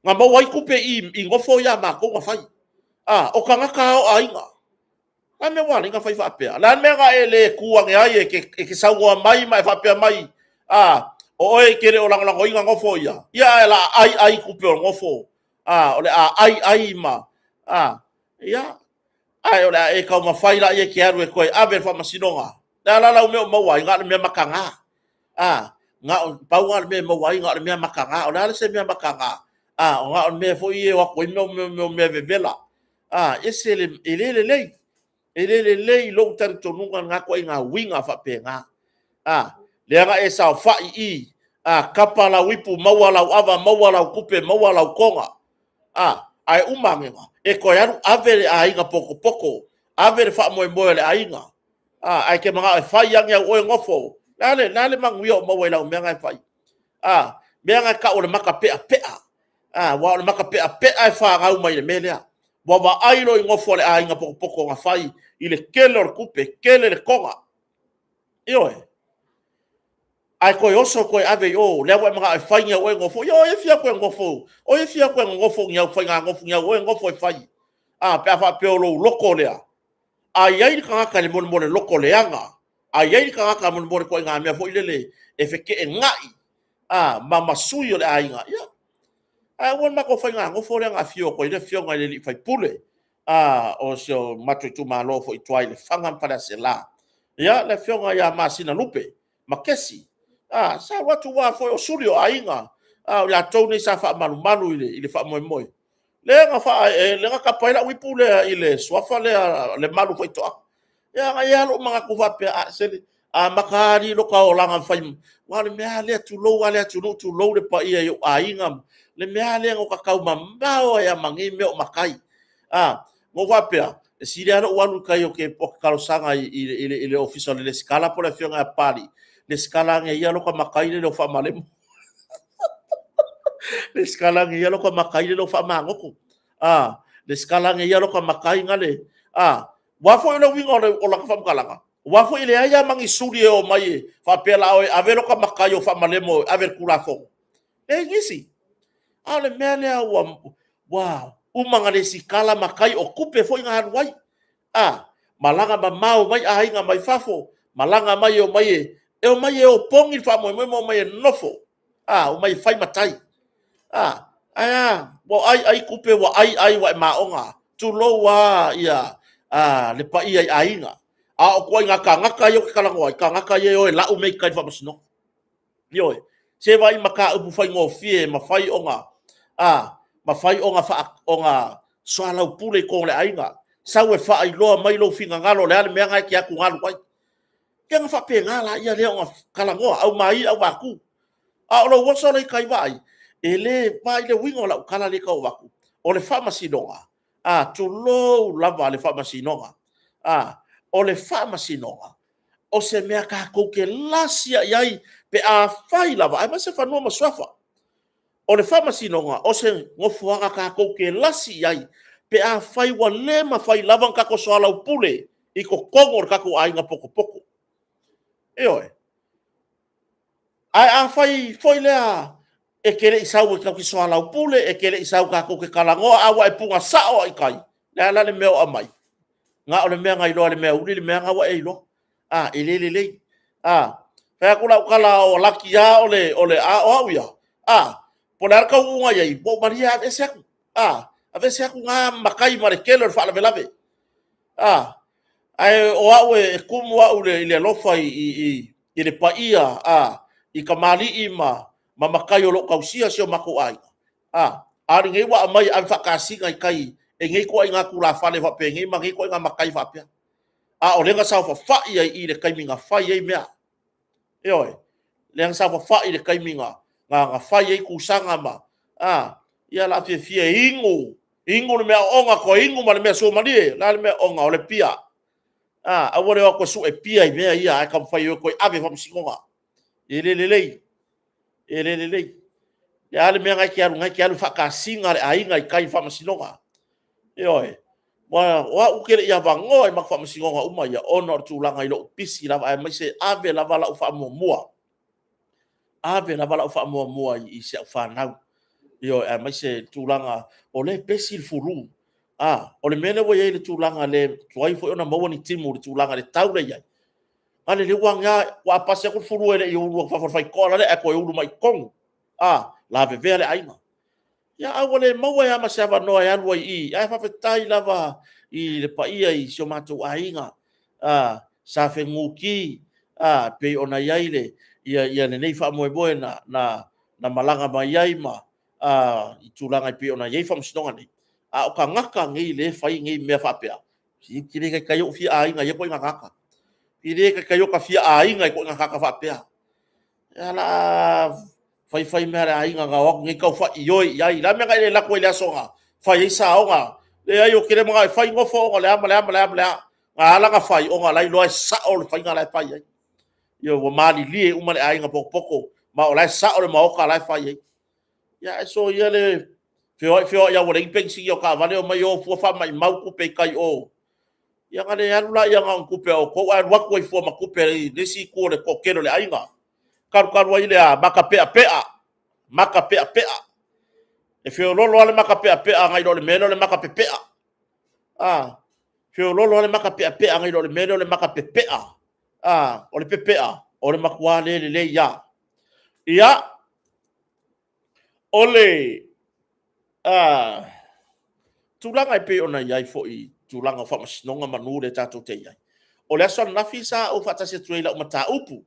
nga mo wai kupe I ngofo ya ma ko nga fai o kanga o ainga la me wa ninga fai fa pea la me ga ele kuang ai ke saua mai fa pea mai o e kere o lang inga ngofo ia la ai kupe o ngofo o le ai ma ia ai o le e ka ma fai la ia ke aru e koe ave fa masinonga la me mo wa inga me makanga nga pau nga me mo wa inga me makanga o la se me makanga o nga me fo ie wa ko me vela ese le ele lo tanto nunga nga ko inga winga fa penga le nga e sa fa I kapala wipu mawala ava mawala kupe mawala konga ai umangenga e ko yaru ave ainga poko ave fa mo le ainga ai ke manga fa yang ya o ngofo nale manguio mawala menga fa menga ka o le maka pe wa le maka pe ai fa ga mai le melea wa ai lo ngofo le ainga poko nga fai I le kele o kupe kele le konga io ai koe oso koe ave o le wa mga fai nga o ngofo yo e fia koe ngofo o e fia koe ngofo nga fai nga ngofo nga o ngofo e fai pe fa pe lo loko le ai ai ka ka le mon mon loko le anga ai ai ka ka mon mon koe nga me fo ile e fe ke ngai mama suyo le ai nga ya ai won ma ko fai nga ngofo le nga fio koe le fio nga le fai pule o so matu tu malo fo i twai le fanga para se la ya le fio nga ya masina lupe makesi sa watu wa foi o surio ainga ya tone sa fa malu ile fa moi le nga fa le nga kapaila wi pule ile swafa le malu foi to ya nga ya lo mga ku va pe se makari lo ka o langa fai wa le me le tu lo le pa ia yo ainga le me le nga ka ka mambao ya mangi me o makai mo va pe si le ano wanu kai o ke po ka sanga ile official le skala por la fiona pari le skala nge ia lo ka makai le fa malemo le skala nge ia lo ka makai le fa mangoko le skala nge ia lo ka makai ngale wa fo le wingo o la fa mkalanga wa fo ile aya mangi suri o mai fa pela o ave lo ka makai o fa malemo ave kula fo e ngisi ale mele wa umanga le sikala makai o kupe fo inga wai malanga ba mau mai ainga mai fafo malanga mai o mai o mai o pongi fa mo mai nofo o mai fai matai bo ai kupe wa ai wa maonga tu lo wa ia le pa ia ainga o ko inga ka yo kala ngoi ka yo la o mai kai fa masno yo se vai maka u fai ngo fie ma fai onga ma fai onga fa onga swala pule ko le ainga sa we fa i lo mai lo finga ngalo le me ngai ki aku ngalo kai ke nga fa pe ngala ia le onga kala ngo au mai au aku lo wo so le kai vai ele vai le wingo la kala le ka waku o le fa masinonga tu lo lava le fa masinonga o le fa masinonga o se me ka ko ke lasia yai pe fai lava ai ma se fa no ma swafa o le fa masinonga o se ngofu ka ko ke lasi yai pe fai wa le ma fai lava ka ko soala upule i ko kongor ka ko ainga poko ai fai foi le e kere isau ka ki soala upule e kere isau ka ko ke kalango awa e punga sao ai kai la le meo amai nga o le mea ngai lo le mea uli le mea nga wa e lo ile fa ko la kala o laki ya o le o ya polar ka unga ya i bo maria e se a veces aku nga makai mare kelo fa la velave ai o e kumu ile lofa i le paia i kamali i ma makai o lo kausia sio mako ai ari ngai wa mai an fa kasi ngai kai e ngai ko nga kula fa le fa pe ngai ma ngai ko nga makai fa pe o le nga sa fa i le kai minga fa i mea le nga sa fa i le kai minga nga fa i ku sanga ma ia la fia ingo le mea onga ko ingo ma le mea so mali la le mea onga o le pia a wore ko su e pia i mea ia ka fai ko ave fam singonga ele ya le mea ngai ki alu fa ka singa le ainga i kai fam singonga wa u kere ia vango e mak fam singonga uma ia honor tu langa i lo pisi la ai mai se ave la vala u fa mo mua i se fa nau mai se tulanga o le pesil furu o le mene wo ye le tulanga le tuai fo ona mo ni timu le tulanga le taule ya ale le wanga wa pase ko furu ele yo fa fa ko le ko yo mai kong la ve vele aina ya awole mo ya ma se va no ya wo ai fa fa tai lava i le paia i so mato ainga sa fe nguki pe ona yaile ia nei fa mo boe na malanga mai ai ma i tulanga i pe ona ye fam sinonga ni o ka ngaka ngi le fai ngi me fa pe si kire ka kayo fi ai nga ye ko ngaka kire ka kayo ka fi ai nga ko ngaka fa pe ala fai me ai nga wa ngi ka fa yo ya la me ga le la ko le songa fai sa onga le ayo kire mo fai ngo fo le ama ala ka fai onga lai lo sa o fai nga lai fai yo wa mali li uma le ai nga poko ma o lai sa o ma o ka lai fai ya so ia le feo ya wala pensi yo ka vale o mai o fu fa mai mau ku pe kai o ya ngale ya la ya ngang ku pe o ko wa ko fo ma ku pe le si ko le ko kero le ainga karu ile a maka pea e fio lolo ale maka pea ngai le melo le maka pea fio lolo ale maka pea ngai le melo le maka pea o le pea o le makua le ia ole tulanga pe ona yai fo i tulanga fa masnonga manu le tato te yai o le aso na fisa o fata se tuela o mata upu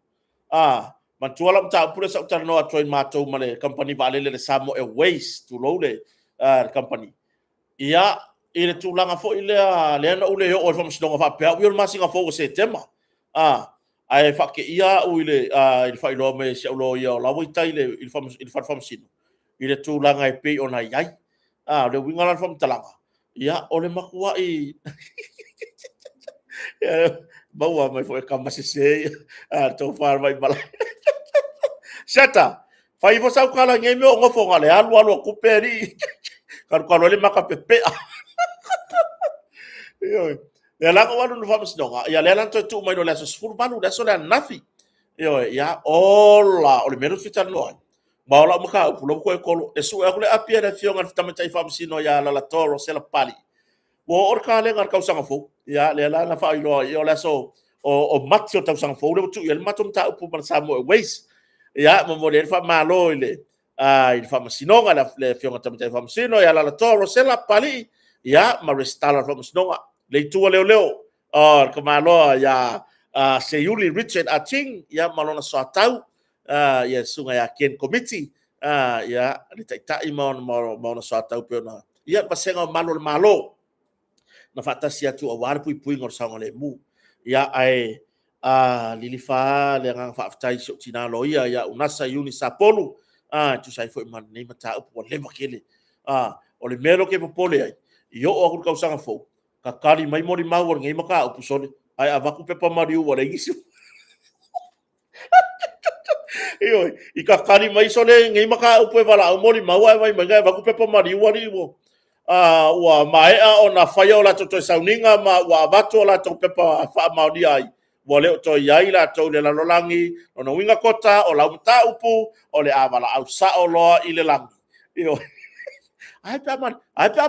man tuala mata upu le sa utara no atoin matou male company vale le Samo Airways tu lole company ia ile tulanga fo ile le ana ule o fa masnonga fa pe o masinga fo se tema ai fa ke ia o ile il fa ilo me se lo ia la voi tai le il fa masino ile tulanga pe ona yai le wingalan fa mtalanga ia ole makua i bawa mai foi kama se to far mai bala sata fai vo sau kala ngai me ngo fo ngale alu ku peri kan le maka pepe yo le la ko wanu fa msdonga ia le lan to mai no la so fur balu da so la nafi yo ia ola ole meru fitar no ma ola maka upulo ko ko e su e kule apia da fionga tamatai fa msino ya la toro se la pali wo orka le ngar kausanga fo ya le la na fa yo la so o matio tau sang fo le tu el matum ta upu mar Samo Airways ya mo le fa malo ile il fa masino la le fionga tamatai fa msino ya la toro se la pali ya ma restala fa msino le tu leo ko malo ya se yuli Richard Ating ya malona so tau ya sunga ya Ken Committee ya le tai mo so tau pe na ya pasenga malo na fatasia tu awar pui ngor sanga le mu ya ai lilifa le ngang fa ftai so tina loia ya unasa uni sapolu tu sai foi man nei mata upo le makele o le melo ke popole ai yo o ku ka sanga fo ka kali mai mori mau ngai maka upo sole ai avaku pe pa mariu wa le gisu yo i ka kali mai sole ngai maka upo vala mori mau ai mai ngai avaku pe pa mariu wa riwo wa mai o na faio la to sauninga ma wa vato la to pepa fa maudi ai wa le to yai la to le la lolangi no winga kota o la uta upu o le avala au sa o lo ile lang yo ai pa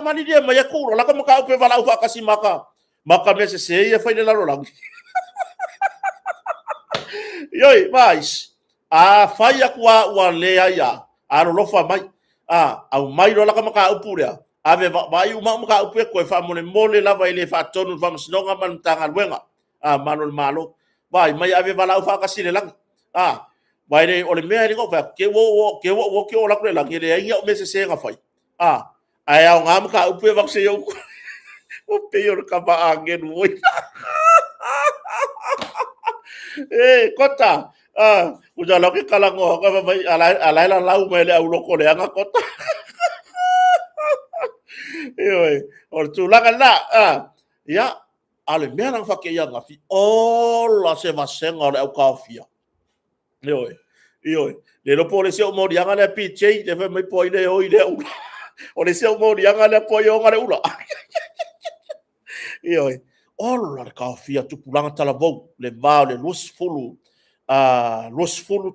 man dia mai ku la ka maka upu vala ufa kasi maka me se ia fa ile la lolangi yo mais fai wa le ya lo fa mai au mai lo la ka maka upu rea ave vai uma ka upe ko fa mole lava ile fa tonu fa msnonga man tanga wenga malo vai mai ave vala fa ka sile lang vai le ole me ringo fa ke wo la ko la ke le ia me se nga fai ai au ngam ka upe va se yo o peor ka ba angen wo kota uja lo ke kala ngo ka vai ala la lau me le au lo ko le anga kota o tu langa la ya ale me nang fa ke ya ngafi la se va senga le au kafia yo le lo pole se o mo dia ngale PJ de fe mai poi le o ile o le se o mo dia ngale poi o ngale ula yo la kafia tu pulanga tala vo le va le lus fulu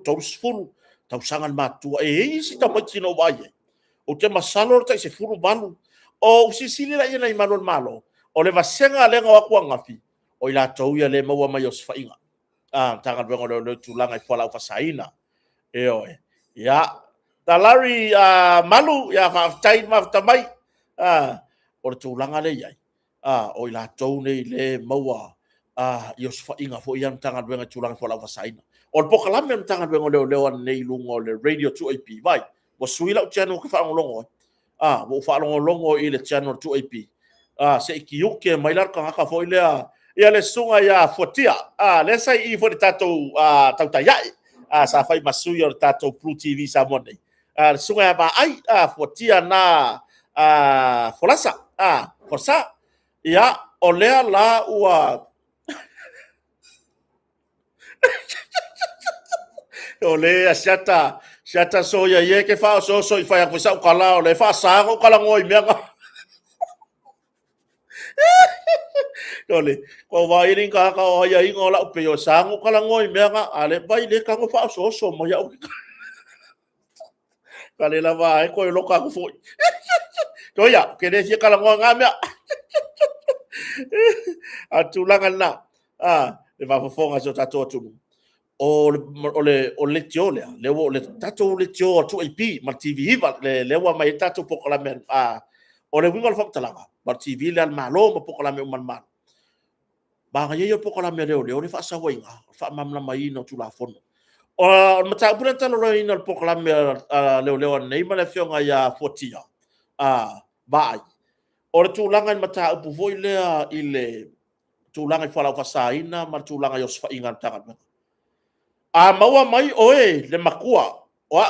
tau sangan matua si ta mai tino vai o te masalo ta se fulu balu o sisili la ina malo o le vasenga le nga ku ngafi o ila tau ya le maua mai os fainga tanga bengo le tulanga i fola fasaina ya talari malu ya fa tai ma tamai o le tulanga le yai o ila tau nei le maua os fainga fo iam tanga bengo tulanga fola fasaina o po kala men tanga bengo le nei lungo le radio 2AP vai mo suila o channel ka fa ngolongo wo fa longo ile channel 2AP se kiuke mai lar ka ka foi le ia le sunga ya fotia le sai i fo tato tauta yai sa fai masuyo tato Blue TV sa monei sunga ya ba ai fotia na folasa forsa ia olea la ua ole siata soya ye ke fa so i fa ya sa kala le fa sa ko kala ngoi menga Ole, ko vai ring ka o ia ingo la pe o sangu kala ngoi mea nga ale vai le ka ngo fa so mo ya o ka le la vai ko lo ka ko fo. To ya, ke de si kala ngo nga mea. A tulanga na. Le va fo nga so tato tu. O le tio le tato le tio tu IP ma TV va le wa mai tato pokola men o le wingo fa talanga ma TV le al malo ma pokola men man ba nga yo pokola me le fa sa winga fa mam la mai no tu la fono o mata pura talo ro ina pokola me le nei ma le fionga ya fotia ba o le tulanga mata upu voi le ile tulanga fa fa sa ina ma tulanga yo fa inga tanga maua mai oe le makua wa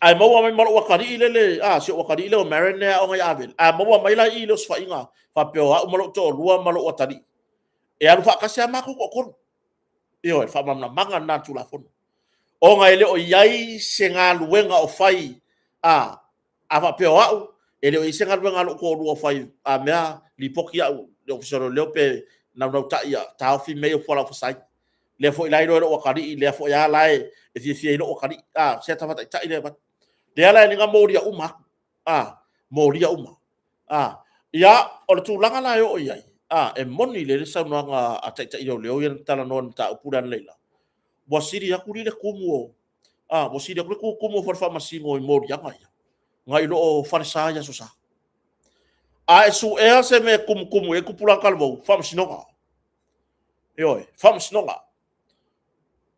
ai maua mai malo wakari le si wakari le o marina o ngai avel maua mai la i le sfa inga fa pe o malo to lua malo watari e alu fa kasi ma ko ko io fa mamna manga na tu la fon o ngai le o yai senga luenga o fai fa pe o ele o senga luenga ko lu o fai mea li poki au le ofisoro le pe na ta ia ta fi me o fola fo sai le fo ilai ro o kari le fo ya lai e fi o kari se ta fata ta ile ba le ala ni nga moria uma moria uma ya o tu langa la yo ia e moni le sa no nga ata ta ile le o yen tala non ta upuran leila bo siri ya kuri le kumu bo siri ku kumu for fa masimo i moria nga ilo o farsa ya so sa e su e se me kumu e kupulan kalvo fa masino yo fa masino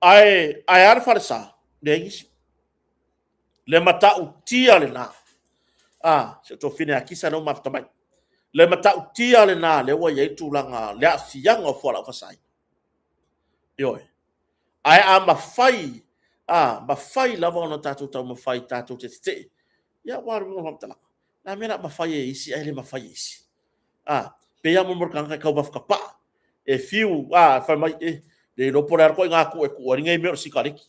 ai ar farsa le mata utia le na se to fine akisa no mafta mai le mata utia le na le wa ye tulanga le afianga fola fasai yo ai ma fai la vona tatu ta ma fai tatu te ya war mo mafta la mena ma fai isi ai le ma fai isi pe ya mo morkan ka ba fka pa e fiu fa mai de lo por ar ko nga ku e ku ngai me sikariki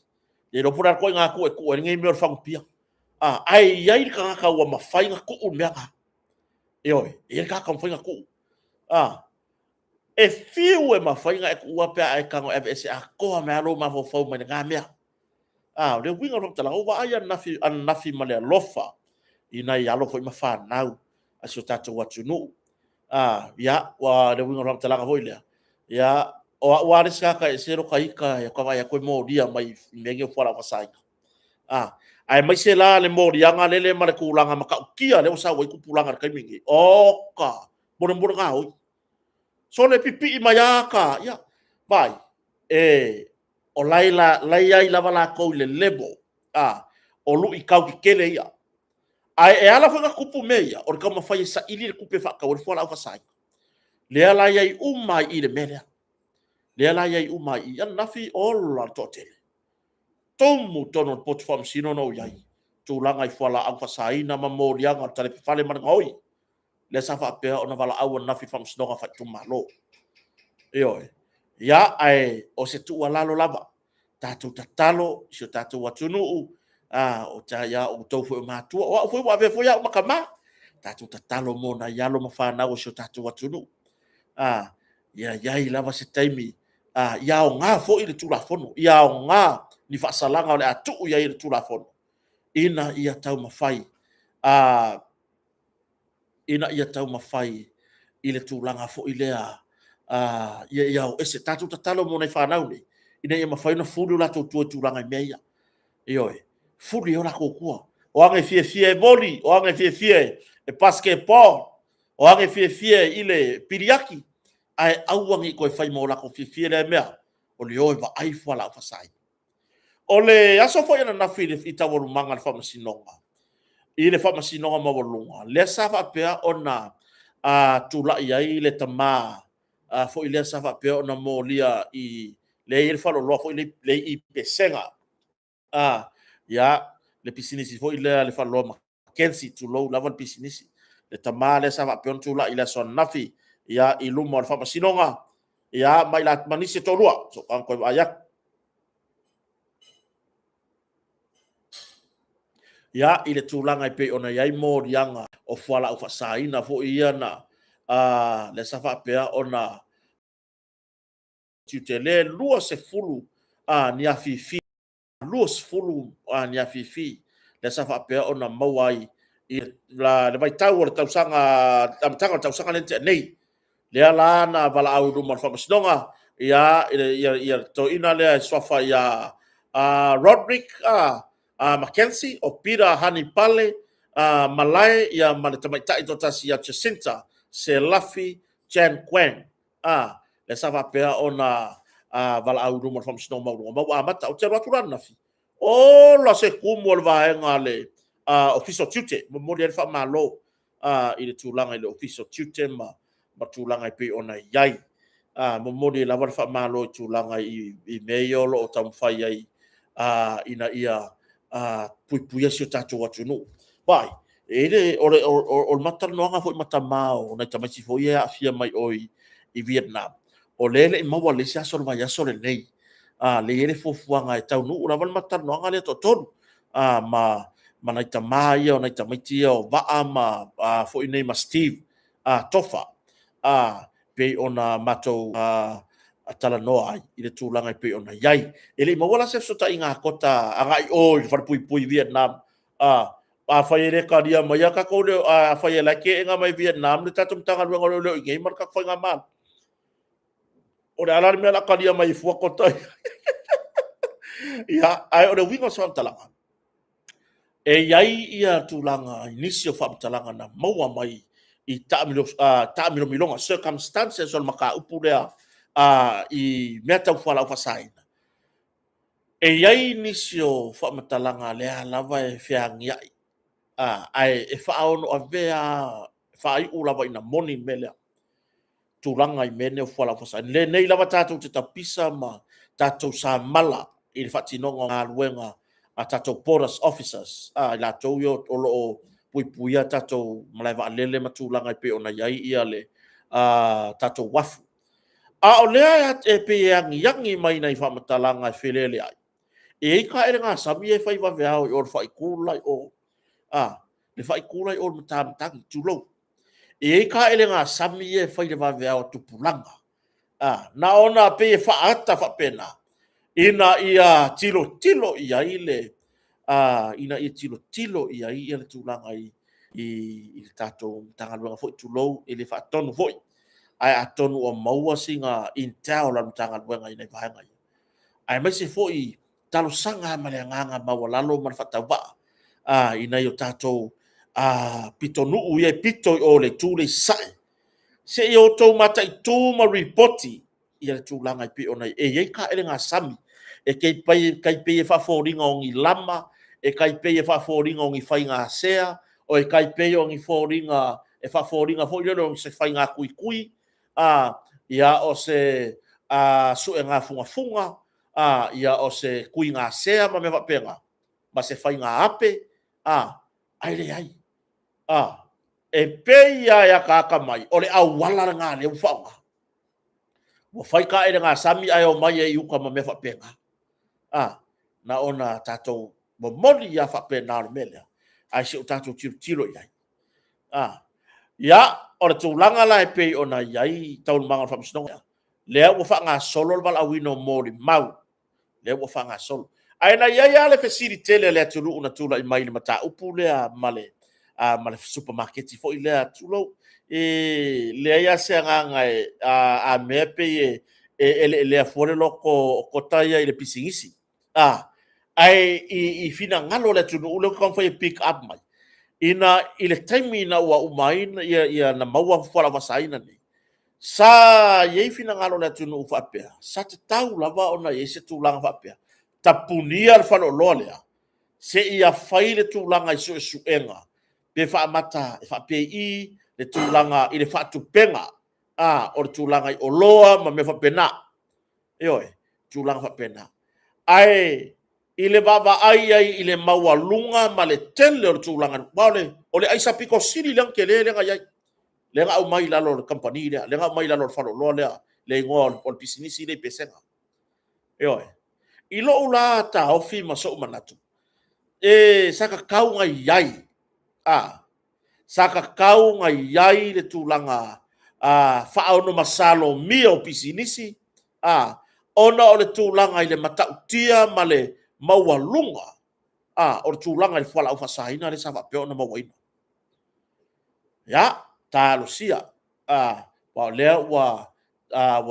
de lo por ar ko nga ku e ku ngai me fa pia ai ka wa mafai nga ku o mea e ka mafai nga ku e fiu e mafai nga e ku pe ai ka ngo FS ko me alo ma fo me nga mea le winga ro tala o wa ai nafi male lofa ina ya lo foi ma fa nau a so tatu watu no ya wa le winga ro tala ga hoile ya o wa riska ka e sero kai ka ya ka ya ko mo dia mai mege fora fa sai ai mai se la le mori anga lele mare kulanga maka kia le usa wai kupulanga kai mingi oka bon nga oi so le pipi i mayaka ya vai o laila lai lava la ko le lebo o lu i kau ki kele ia ai e ala fanga kupu meia o ka ma fai sa ili le kupe fa ka o fola fa sai le ala ia i umai i le mele le ala ia i umai i nafi ola totele tomu tono pot fam sino no yai tu langa i fala au fasaina ma morianga tale fale man ngoi le safa pe ona vala au na fi fam sino fa tu malo ya ai o se tu lalo lava tatu tatalo so tatu watunu o ta ya o to fo ma tu o fo wa ve fo ya makama tatu tatalo mo na ya lo mafa na o so tatu watunu ya i lava se taimi ya o nga fo ile tu la fono ya o nga ni fa salanga le atu ya ile tu la fono ina ia tau mafai ile tu langa fo ile ia o ese tatu tatalo mo nei fa na ule ina ia mafai na fulu la tu langa meia fulu yo la kokua o anga fie boli o anga fie e basketball o anga fie ile piriaki ai auangi ko fai mo la ko fie le mea o le o va ai fa la fa sai ole aso fo yana na fili ita wo manga fa masinonga ile fa masinonga ma wolunga le sa fa pe ona tu la ia ile tama fo ile sa fa pe ona mo lia i le ile fa lo fo ile le i pesenga ya le pisinisi fo ile le fa lo ma kensi tu lo la von pisinisi le tama le sa fa pe on tu la ile son nafi ya ilumo fa masinonga ya mai la manisi to lua so kan ko ayak ya ile tulanga pe ona yai mo rianga o fala o fasaina fo ia na le safa pea ona tutele lua se fulu ni afifi lua se fulu ni afifi le safa pea ona mawai i la le vai tau o tausanga tamtanga tausanga le nei le ala na vala au do mar famasnonga ia to ina le sofa ia Roderick Mackenzie o Peter Hanipale Malai ia manatamaita ito tasi ia Jacinta se Lafi Jan Quen le safa pea ona vala au do mar famasnonga mau amata o te raturan nafi o la se kumu le vaenga le official tutor mo le fa malo i le tulanga i le official tutor ma tulanga i pe ona yai mo modi la fa malo tulanga i meolo o tam fai ai ina ia pui pui sio tatu watu no bai ele o matar no nga foi matamao na tamasi foi ia fia mai oi i Vietnam o lele i mawa le sia sor vai sor nei le ele fofuanga e tau no la val matar no nga le totonu ma mana ita mai o na ita maiti o va ma foi nei ma Steve tofa pe ona mato atala noa i le tūlanga i pe ona yai. Ele ma wala se sota inga kota angai o i whare pui pui Vietnam. Whai ere ka ria mai a kako leo whai e laike inga mai Vietnam le tatum tanga luenga leo leo i ngei mar kak whai ngā man. O le alari mea la ka ria mai i fua kota. Ia, ai o le winga sa talanga. E yai ia tūlanga inisio whaamtalanga na maua mai i taamilo milonga circumstances on maka upu lea i mea tau whala ufasaina. E iai nisio whamatalanga lea lava e whiangi ai. Ai e whaono a vea whai ulawa ina moni melea. Tūranga i mene o whala ufasaina. Le nei lava tātou te tapisa ma tātou sa mala i le whatinonga ngā luenga a tātou porous officers. I la tau yo o loo puipuia tatou malai wa lele matulanga i pe ona yai ia le tatou wafu. O lea e pe yangi mai nei whamatalanga i whelele ai. E ka ere ngā sami e whai wawe au i or whai kūlai o le whai kūlai o matamatagi tūlou. E ka ere ngā sami e whai le wawe au tupulanga. Na ona pe e whaata whapena. Ina ia tilo ia i le ina i tilo ia i le tūlanga i le tātou tangaluanga foi tūlou i le whaatonu foi. Ai atonu o maua singa intao lanu tangaluanga i nei vahenga i. Ai mai se foi talo sanga male nganga maua lalo man whatauwa. Ina i o tātou pitonu ui e pito o le tūle sai. Se i o tau mata i tūma reporti i le tūlanga i pi o nei. E iei ka ele ngā sami. E kai pei e whawhoringa o ngi lama, e kai pei e whawhoringa o ngi whai ngā sea, o e kai pei o ngi whawhoringa fo i o se whai ngā kui, ia o se sue ngā funga, ia o se kui ngā sea ma me wapenga, ma se whai ngā ape, aere ai. E pei ia ka mai, o le au wala ngā le uwhaunga. Mo whai ka ere ngā sami ai o mai e iuka ma me wapenga. Na ona tātou mo moni ia whape nā melea. Ai se o tātou tiro iai. Ia, o le tūlanga la e pei ona iai taun manga whamasnonga. Lea ua wha ngā solo le wala awino mōri mau. Lea ua wha ngā solo. Ai na iai ale fesiri tele lea tulu una tula i mai le mata upu lea male supermarketi fo i lea tulo. Lea ia se nganga a mea pei lea fuore loko kotaia i le pisingisi. Ai i fina ngalo le tunu ule kong fai pick up mai. I le taimi na ua umaina ia na maua whala wasaina ni. Sa iei fina ngalo le tunu whapea. Sa te tau lava ona iei se tūlanga whapea. Ta punia le whalo loa lea. Se ia whai le tūlanga i su suenga. Pe whaamata e whapea i le tūlanga i le whaatupenga. O le tūlanga i oloa ma me whapena. Eoi, tūlanga whapena. Ai, i le baba ai i le maua lunga ma le tele o le tūlanga. O le aisa piko siri lang ke le nga iai. Le nga au mai lalo le company lea. Le nga au mai lalo le whalo loa lea. Le ingoa o le pisinisi le pesenga. Eoi. I lo ula ta ofi ma so manatu. Saka kau ngai iai. Saka kau ngai iai le tūlanga whaono masalo mia o pisinisi, ona o le tūlanga i le matautia ma le maualunga, o le tūlanga i le whala ufasahina le sa whapeo na mawaina. Ya, tā lusia, wa lea wa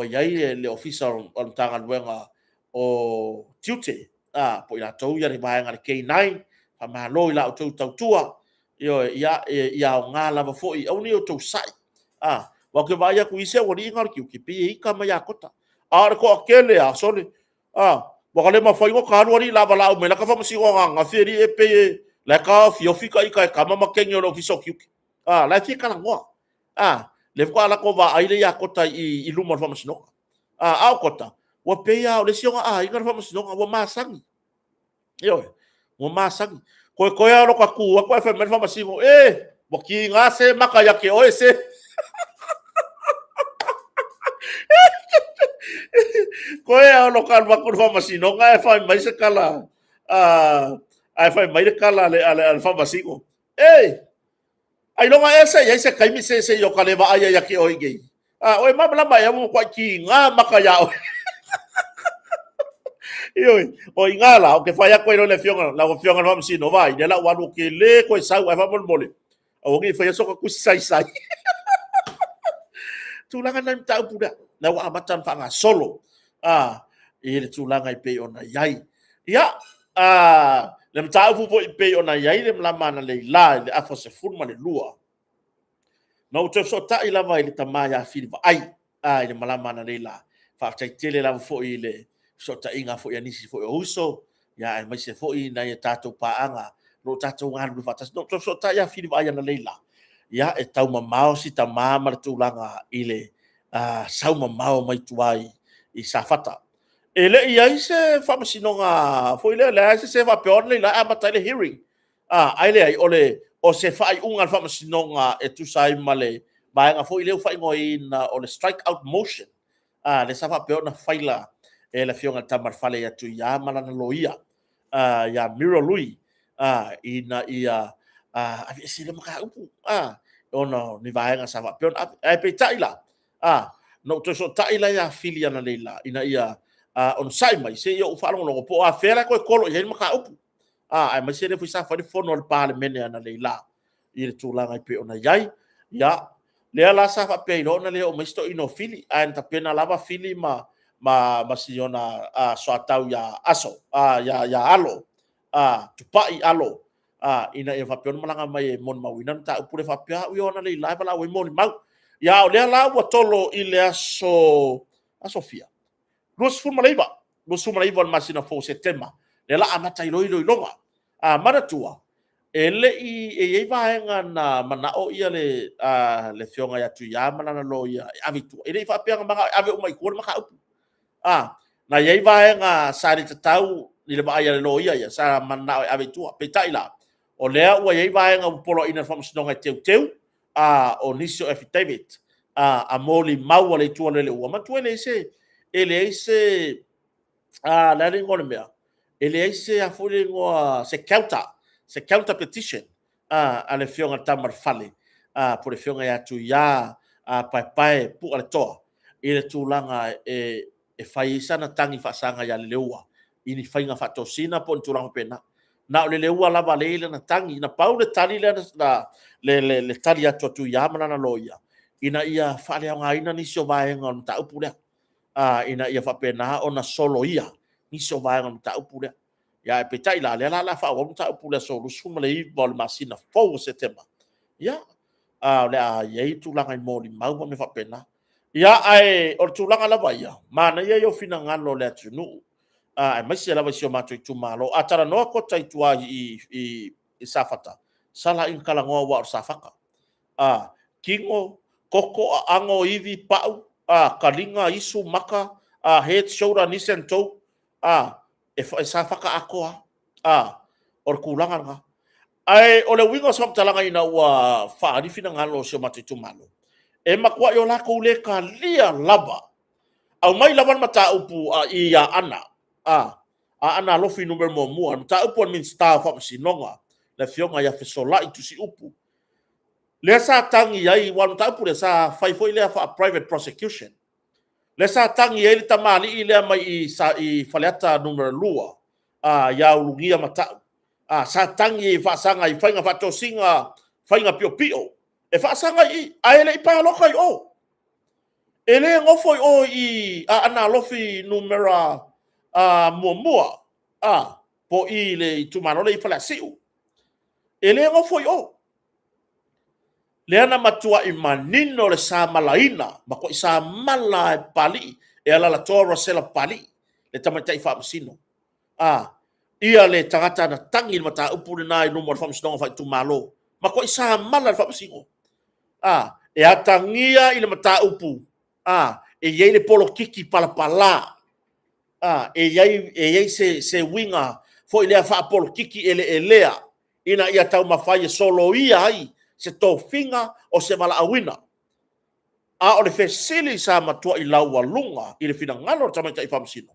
iai le ofisa o le tanga luenga o tiute, po i la tau ia le vaenga le K9, pa mahalo i la o tau tautua, ia o ngā lava foi, au ni o tau sai, wa ke vai aku ise o ni ingar ki pi i ka mai akota. Ar ko akele a sole. Wa ka le ma fai ko ka no ri lava la o me la ka fa masi o nga feri e pe la ka fi ofika i ka mama kengi o fiso ki. La fi ka la ngoa. Le ko ala ko va ai le akota i luma fa masi no. Au kota. Wa pe ya o le sionga i ka fa masi no wa masangi. Yo. Wa masangi. Ko ya lo ka ku ko fa me fa masi ngo wa ki nga se maka ya ke o se. Koe au no kan wakun whamasino, ngai e whai mai se kala, ai whai mai se kala ale whamasino. Ai longa ai se kaimi se yo kale wa ai ya ki oi gei. Oi mabla mai amu kwa ki ngā maka ya oi. Oi ngā la, o ke whai a koe no le fionga, la o fionga whamasino vai, ne la wanu ke le koe sau ai whamon mole. O ngi whai a soka kusi sai. Tūlanga nai mtau pura, na wa amatan whanga solo. I le tūlanga i pe ona iai. Ia, le mtau fupo i pe ona iai le mlamana le ila, le afo se funma le lua. Na uto so ta i lava i le tamaya fili va ai, i le mlamana le ila. Whaktai tele lava fo i le so ta inga fo i anisi fo i uso, ia mai se fo i na i tātou paanga, no tātou ngānu lu fatas, no uto so ta i a fili va ai ana le ila. Ia e tau mamao si ta mama le tūlanga i le sau mamao mai tuai i safata. E le ia i se whamasinonga, fo i le se whapeon le la amata le hearing. Ai le ai o se whai ungan whamasinonga e tu sai male, maenga fo i leo whai ngoi na o le strike out motion. Le sa whapeon na whaila e le fionga tamar whale atu i amala na loia, ia Mira Lui, ina ia avi e sile maka upu ona ni vaenga sa va pion ai pe taila no to so taila ya filia na leila ina ia on sai mai se yo falo no po a fera ko kolo ye maka upu ai mai se le fuisa fa fono al parliament na leila i le tula ngai pe ona yai ya le ala sa fa pe no na le o misto ino fili an ta pena lava fili ma si ona so atau ya aso ya alo tupai alo ina e fapion malanga mai e mon mawina ta upure fapia u ona le live la we mon mau ya o le la wa tolo i le aso Sofia los fu malaiva masina fo setema le la amata i loilo longa maratua ele e vaenga na mana o ia le fionga ya tu ya mana lo ia avitu ele fapia nga ave o mai ko maka upu na ye vaenga sa ri tau ni le ba ia le lo ia sa mana avitu pe taila o lea ua iei vaenga upolo ina whamasinonga teu o nisio affidavit a moli maua le tua lele ua matua le ise la ringone mea ele ise a fule ngoa se counter petition a le fionga tamar fale po le fionga ya tu ya pai pu ale toa i le tūlanga e whaisa na tangi whasanga ya le ua ini whainga whatosina po tūlanga pena na le ua lava le na tangi na pau le tali le tali atu tu ya mana na loia ina ia fale nga ina ni so vaenga on ta upule ina ia fa pena ona solo ia ni so vaenga on ta upule ya pe tai la fa on ta upule so lu suma le vol masina fo setema ya le ye tu langa mo li mau me fa pena ya ai or tu langa lava ia mana ia yo fina ngalo le atu nu mai se lava sio matu tu malo atara no ko tai tua i safata sala in kala ngo wa safaka kingo koko ango ivi pau kalinga isu maka head shoulder knees and toe e safaka akoa or kulanga nga ai ole wingo som talanga ina wa fa ni fina ngalo sio matu tu malo e makwa yo la ko le ka lia lava au mai lava mata upu i ya ana ana lofi number mo mua ta upu min staff up sinonga le fionga ya fesola itu si upu le sa tangi ai wan ta pu le sa fai foi le fa private prosecution le sa tangi ai le tamali i le mai i sa i faleata numero lua ya ulungia mata sa tangi i fa sanga i fainga fa to singa fainga pio pio e fa sanga i ai le pa lo kai o ele ngofo o i ana lofi numera mua po i le tumano le fala siu ele ngofo o le ana matua i manino le sa malaina ma ko sa mala e pali e ala la tora sela pali le tamata i fa masino ia le tangata na tangi mata upu na i numero fa masino fa tumalo ma ko sa mala fa masino e atangia i le mata upu e yei le polo kiki pala pala e yei se winga fo ile fa polo kiki elea ina ia tau mafai solo ia ai se to finga o se mala awina o le fesili sa matua i lau walunga i le fina ngalo tamata i famsino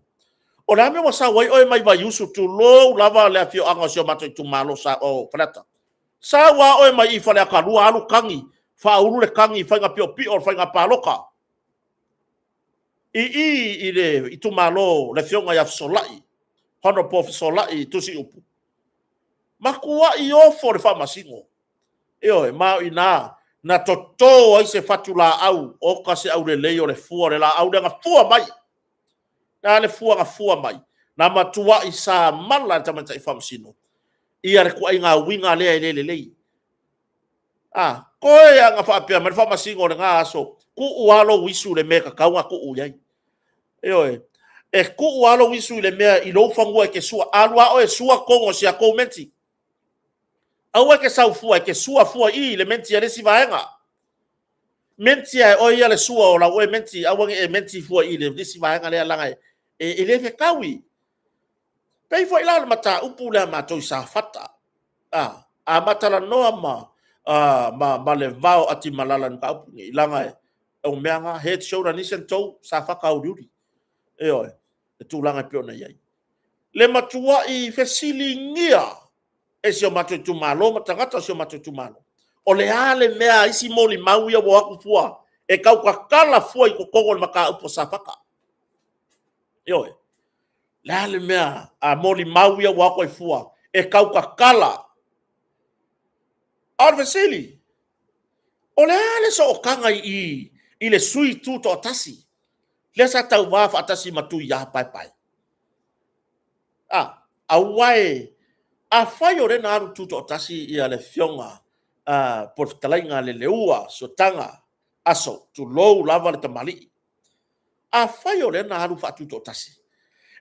o la me wasa wai oi mai vai usu tu lo lava le afio anga sio mato tu malo sa o flata sa wa oi mai i fale akalua alu kangi fa ulu le kangi fa nga pio pio fa nga paloka i le i tu malo le fionga ya solai hono po solai tu si upu makua i ofo le fa masingo io ma ina na toto ai se fatula au o ka se au le leo le fua le la au le fua mai na le fua mai na matua i sa mala tamata i famsino ia re ku ai nga winga le ko ia nga fa pe ma fa masingo le nga aso ku ualo wisu le meka ka nga ku uyai io e ku ualo wisu le mea i lo fangua ke sua alua o e sua kongo sia ko menti au ke sau fua ke sua fua i le menti ale si vaenga menti ai o ia le sua o la o menti au e menti fua i le si vaenga le langa e le fe kawi pei foi la mata upu le mato sa fata a mata la noa ma le vao ati malala ka upu i langa o meanga head shoulder knees and toe sa faka o diuri e tu langa pe ona ia le matua i fesili ngia e sio mato tu malo matangata sio mato tu malo o le ale mea isi moli mau ia wo aku fua e kau ka kala fua i ko kongo maka upo safaka le ale mea a moli mau ia wo aku fua e kau ka kala arvesili o le ale so o kanga i le sui tu to tasi le sa tau wa fa tasi matu ya pai a wai a fai o rena aru tuto tasi i ale fionga por talainga le leua so tanga aso tu lou lava le tamali a fai o rena aru fa tuto tasi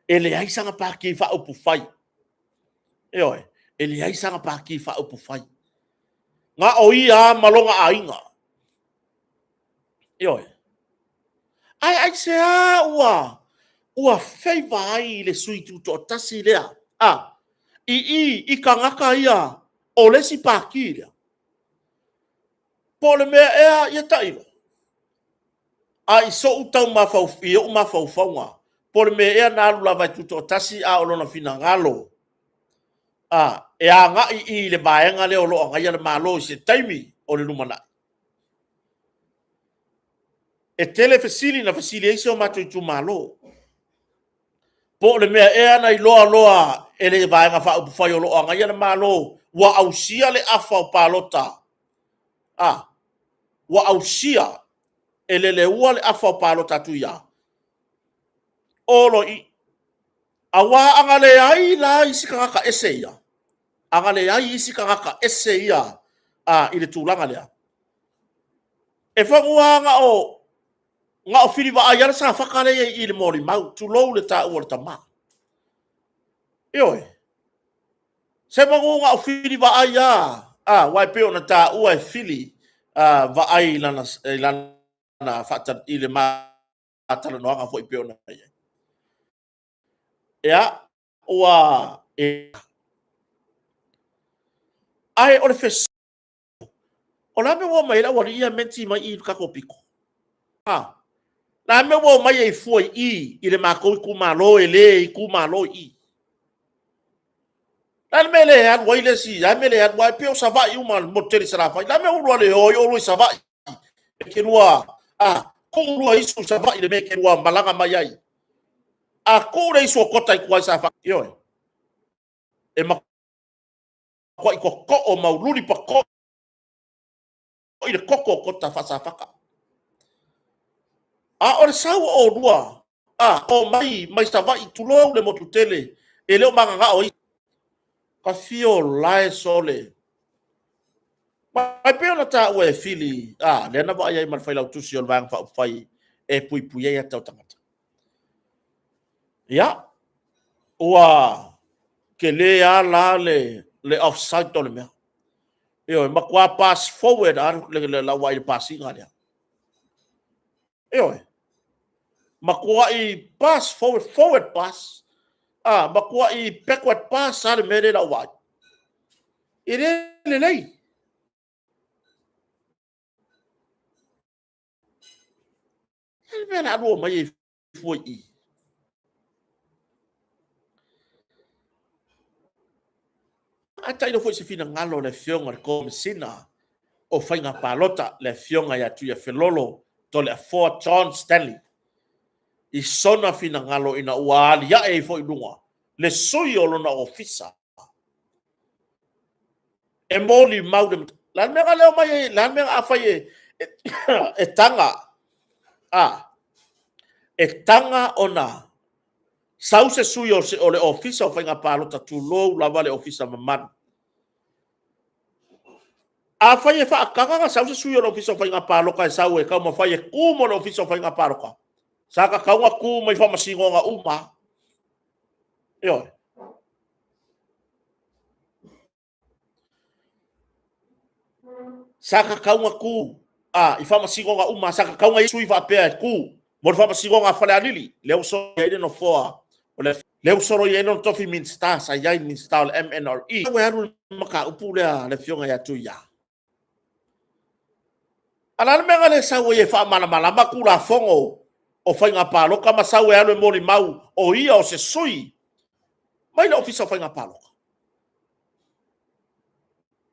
ele ai sanga pa ki fa upu fai ele ai sanga pa ki fa upu fai nga o ia malonga ainga ai se ua fei vai le sui tuto tasi lea i kangaka ia o le si pakira po le mea ea ia tailo i so utau mafau i o mafau faunga po le mea ea na alu lava tuto tasi a o lona fina ngalo e a nga i le baenga le o lo anga ia le malo i se taimi o le numana e tele fesili na fesili eise o mato i tu malo po le mea ea na i loa e le baenga fa upu fai o lo anga ia le malo wa ausia le afa o palota wa ausia e le ua le afa o palota tu ia olo i awa anga le ai la isi kaka ese ia anga le ai isi kaka ese ia i le tūlanga lea e whangua nga o whiri wa ai ala sa whakare i le mori mau tu lou le tā ua le tama se mangu nga o whiri wa ai wai peo na tā ua e whiri wa ai lana whata i le mātara noanga fo i peo na ua ai o le fes o la me wo mai la wari ia menti mai i kako piko la me wo mai e foi i le mako ku malo e le ku malo i lan mele han waile si ya mele han wai pe sa vai uma motel sala fai la me ulu le o sa vai ke rua ko rua isu sa vai le me ke rua malanga mai ai a ko re isu kota i kwai sa fa yo e ma ko ko o mauluri pa ko i le koko kota fa sa faka a o le sau o rua o mai sa vai tulo le motutele e le manga o ka fio lai sole Pai peo na ta ue fili, le na vai ai man fai lau tusi o vang fa fai e pui pui ai tau tangata. Ya, ua ke le a la le offside tole mea. Eo, ma kua pass forward le la wai passing alia. Eo, ma kua I pass forward pass. Ma kua I backward pass ale me le la wai. Ire le lei. Ele me na rua mai foi I. Ata ino foi se fina ngalo le fionga ko sina o fainga palota le fionga ya tu ya felolo to le Fort John Stanley I sona fina ngalo ina uali ya e foi dunga le sui o lona ofisa e moli maude lan mega leo mai lan mega afai e tanga e tanga ona sause sui o le ofisa o fainga palota tu lo la vale ofisa mamman a fai e fa kanga sa se suyo no fiso fai nga palo ka sa e ka mo fai e ku mo no fiso fai nga palo ka sa ka ka ku mai fa masingo nga uma yo sa ka ku I fa masingo nga uma sa ka nga sui fa pe ku mo fa masingo nga fa alili le so ye no fo le so ro ye no to fi min sta sa ya min sta MNRE we haru maka upule le fionga ya tu ya ala me ngale sa we fa mala makula fongo o fai nga palo ka masau e alo mori mau o ia o se sui mai lo ofisa fai nga palo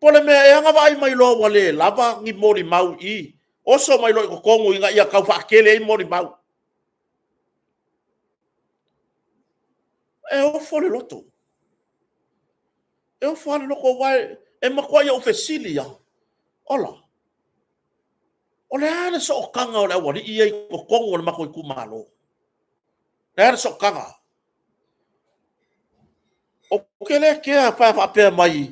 pole me e anga vai mai lo wale lava ngi mori mau I oso mai lo ko kongo inga ia kau fa kele I mori mau e o fole loto e o fole loko wai e makwa ia ofesilia ola ole ana so kanga ole wali ia ko kongo le mako ku malo e so kanga o kele ke fa fa pe mai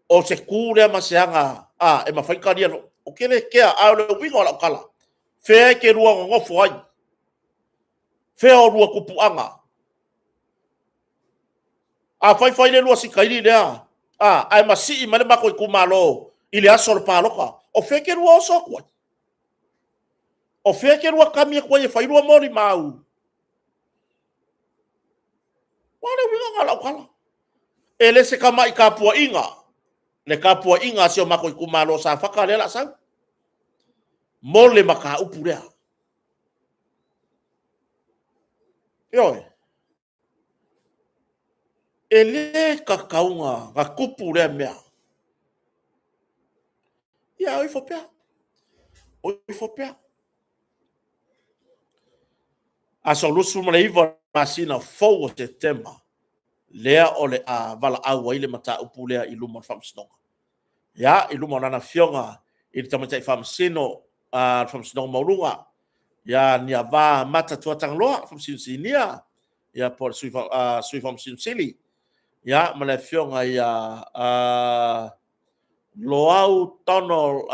o se kure masianga e mafai karia o kele ke a le winga la kala fe ke rua ngofo ai fe o rua kupuanga fai fai le rua sikaili le ai masi male mako ku malo ile asol paloka o fe ke rua so ko o fe ke rua kami ko e fai rua mori mau wale winga la kala ele se kama I kapua inga le kapua inga se o mako ku malo sa faka le la sa mole maka upurea yo ele kakaunga ga kupu le mea ia oi fopea a solusu male iva masina fo September lea ole a vala au ile mata upulea I luma famsnonga ya I luma nana fionga I tamata I famsino famsnonga maurunga ya ni ava mata tuatang loa famsin sinia ya por sui famsin sili ya male fionga ya loau tono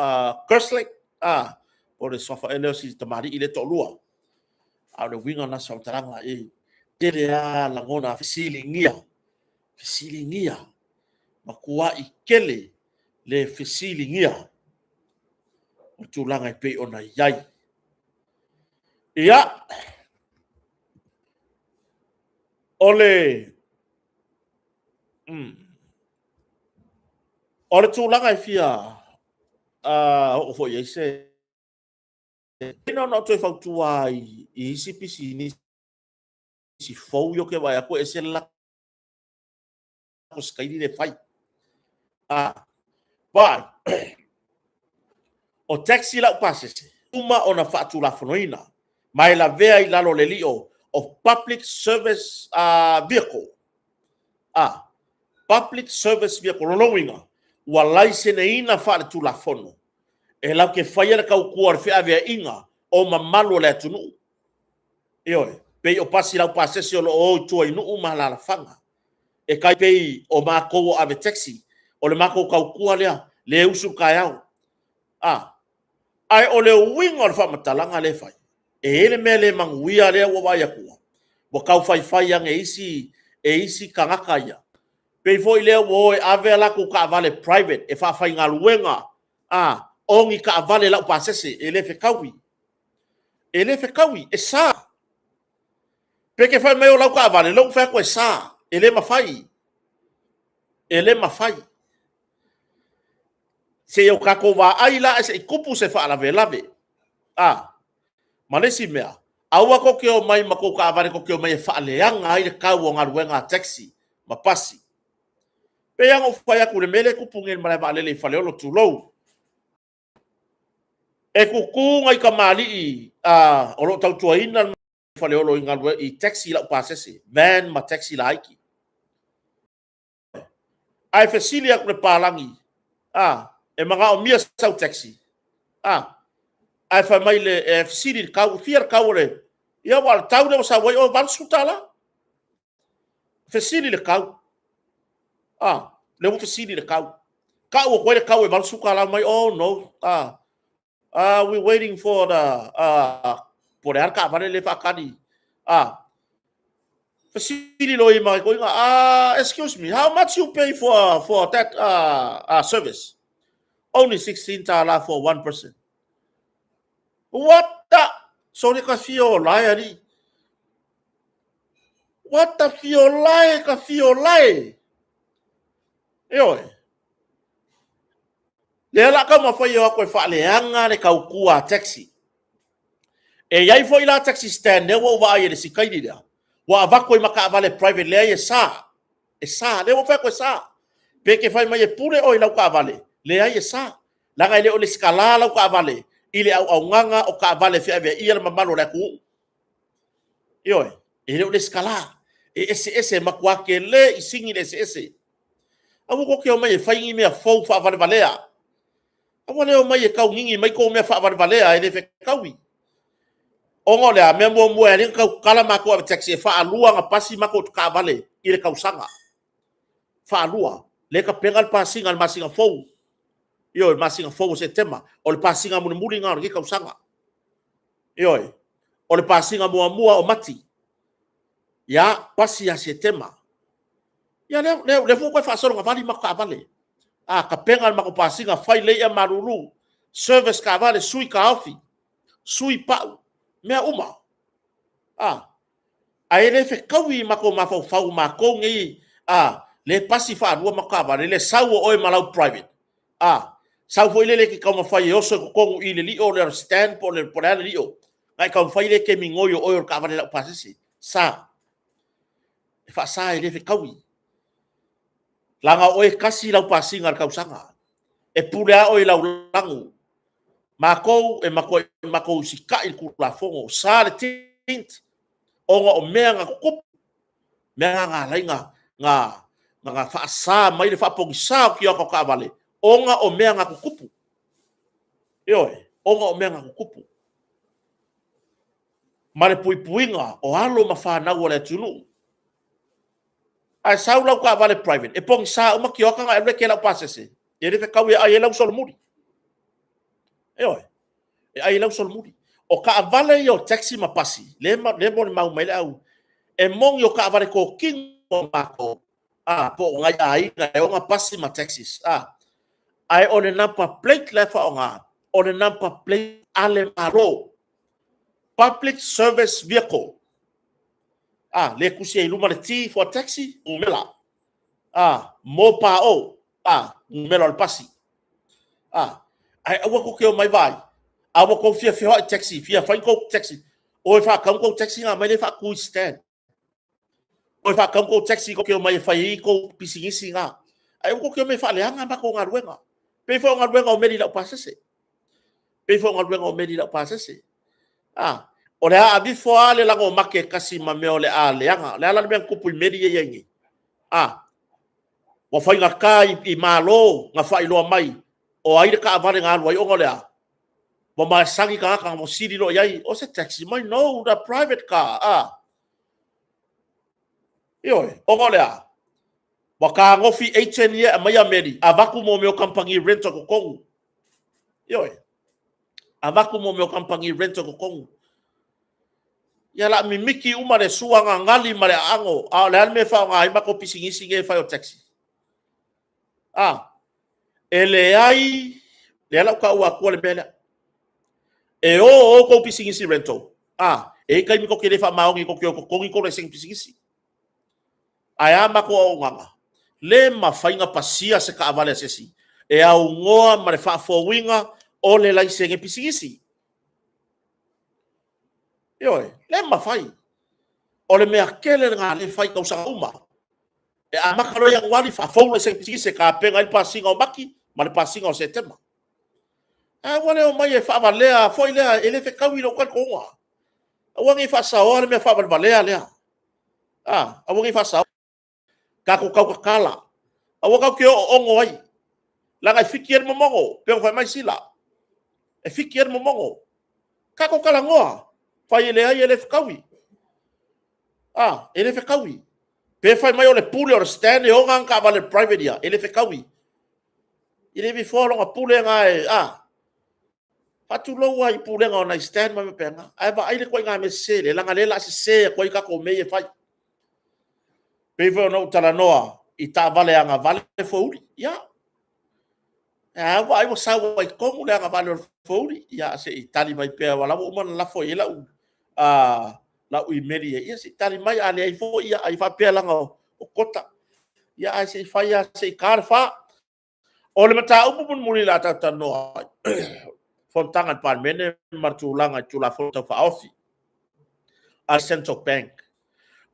Kerslake por le sofa ele si tamari ile to lua a le winga na sa taranga ele a langona fisilingia makua I kele le fisilingia o tulanga pe ona yai ia ole ole tulanga fia o fo yese no to fa tua I CPC ni si fou yo ke vai a ko ese la ko skai de fai Vai. O taxi la pasese. Uma ona fatu la fonoina. Mai la vea I lalo le lio of public service vehicle. Public service vehicle longa. Wa license ina fa tu la fono. E la ke faia ka ku fe avea inga o mamalo le tunu. Ioi, pe o pasi la pasese o tu inu uma la fanga. E kai pe o mako ave taxi. O le mako ka ku le usu kayao. Ai o le wing o le whamatalanga le whai. E ele mea le manguia lea wa wai akua. Wa kau whai ang e isi kangaka ia. Pei foi lea wo e ave ala ku ka avale private e whawhai ngā luenga. Ongi ka avale lau pasese e le whekaui. E le whekaui e sā. Peke whai meo lau ka avale lau wheko e sā. E le mawhai. E le mawhai. Se yo kako wa ai la se kupu se fa lave lave. Malesi mea. Aua ko ke o mai mako ka avare ko ke o mai fa leanga ai le kau o ngaruenga taxi mapasi. Pe yang o fa ya ku le mele kupu ngel mara va le fa le lo tulou. E kuku ngai ka mali o lo tau tuaina fa le lo ngalue I taxi la pasese. Van ma taxi la iki. Ai fasilia ku le palangi. E mga o mia sau taxi. Ai fa mai le FCD kau fier kau le. Ia wal tau le sa wai o van sutala. FCD le kau. Le mo FCD le kau. Kau o le kau e van sukala mai oh no. We waiting for the por arka vale le fakani. FCD lo I mai ko excuse me, how much you pay for that service? Only 16 tala for one person. What the? Sorry ka fio lai. What the fio lai ka fio lai? Yo. Le la ka ma foi yo ko fa le anga le ka ukua taxi. E yai foi la taxi stand ne wo va ye si kai dia. Wa va ko maka vale private le ye sa. E sa le wo fa ko sa. Pe ke fai mai e pure o la ka vale. Le ai sa. La ga le o le skala la ka vale. Ile au nganga o ka vale fe ave ia mamalo la ku. Yo. Ile o le skala. E ese makwa ke le isingi le ese. Awu ko ke o mai fai ngi me fo fa vale valea. Awu le o mai ka ngi mai ko me fa vale valea ele fe kawi. Ongo le a me mo e ka kala mako taxi fa alua nga pasi mako ka vale ile ka usanga. Fa alua le ka pengal pasinga masinga fo. Yo masinga fo se tema o le pasinga mo muri nga ki ka usanga. Yo o le pasinga mo o mati. Ya pasi ya se tema. Ya le fo ko fa solo nga vali maka vale. Ka pengal mako pasinga fai le ya marulu. Service ka vale sui ka ofi. Sui pa mea uma. Ai le fe kawi mako mafau mako ngi le pasi fa rua makava le sau o e malau private. Sau foi le ki kama fai oso ko kongu ile li o le stand po le porale li o. Ngai kama fai le ke mingoyo o ka vale la pasisi. Sa. E fa sa le fe kawi. Langa o e kasi lau pasinga ka usanga. E pulea o e lau langu. Mako e mako sika il kula fongo sa le tint onga o mea nga kup mea nga lainga nga fa sa mai le fa pong sa ki ko ka vale onga o mea nga kupu yo onga o mea nga kupu mare puinga o alo mafa na wala tulu ai sa lau ka vale private e pong sa o makio ka nga e ke la pasese e le fe kawi ai lau sol muri e ai lau sol muri o ka vale yo taxi mapasi le mo mau mai au e mong yo ka vale ko king o mako po ngai ai ngai o nga pasi ma taxis ai on the number plate le fa nga on the number plate ale maro public service vehicle le kusi e luma le ti for taxi o mela mo pa o mela al pasi ai awa ko ke o mai vai awa ko fia taxi fia fai ko taxi o fa kam ko taxi nga mai le fa ku stand o fa kam ko taxi ko ke o mai fai ko pisingisi nga ai ko ke me fale anga ba ko ngaruenga pe fo ngaruenga o meri la pasese pe fo ngaruenga o meri la pasese o le a bifo ale la ngo make kasi ma me ole ale anga le ala me kupu meri ye yengi wa fai nga kai i malo nga fai lo mai o ai ka avale nga lo o le wa ma sangi ka ka mo sidi lo yai o se taxi mai no the private car yo o le wa ka ngofi 8 ye mai ameri avaku mo me kampangi rento ko kongu yo avaku mo me kampangi rento ko kongu ya la mi miki uma le suanga ngali mare ango le alme fa nga ima ko pisingisi nge fa o taxi ele ai le ala ka wa ko le bela e o ko pisingisi rento e kai mi ko kele fa maongi ko kongi ko le sing pisingisi aya ma ko nganga le mafainga pasia se ka avale sesi e au ngoa mare fa fo winga o le lai sing pisingisi yo le mafai o le mea kele nga le fai ka usanga uma e a makalo yang wali fa fo le sing pisingisi ka penga il pasinga o maki ma le pasinga o setema wale o mai e fa valea foi lea ele fe kawi lo kwal konga awangi fa sa o le me fa valea lea awangi fa sa ka ko ka kala awaka ke o ngoi la ga fikir momongo pe fa mai sila e fikir momongo ka ko kala ngoa fa ele fe kawi ele fe kawi pe fa mai o le pule o stand e o ngang ka vale private dia ele fe kawi ele vi fo lo nga pule nga Patu lo wai pulenga ona stand ma penga. Ai ba ai le koi nga me se le langa le la se koi ka ko me e fai. Pevo no tala noa i ta vale anga vale fouri. Ya. Wa ai mo sa wai ko le anga vale fouri. Ya se itali mai pe wala mo man la fo ila u. La u meri e. Ya se itali mai ale ai fo ia ai fa pe langa o kota. Ya ai se fai ya se karfa. Ole mata upu pun muli la ta noa. Fontangan pan mene martulanga tula fonta fa ofi a central bank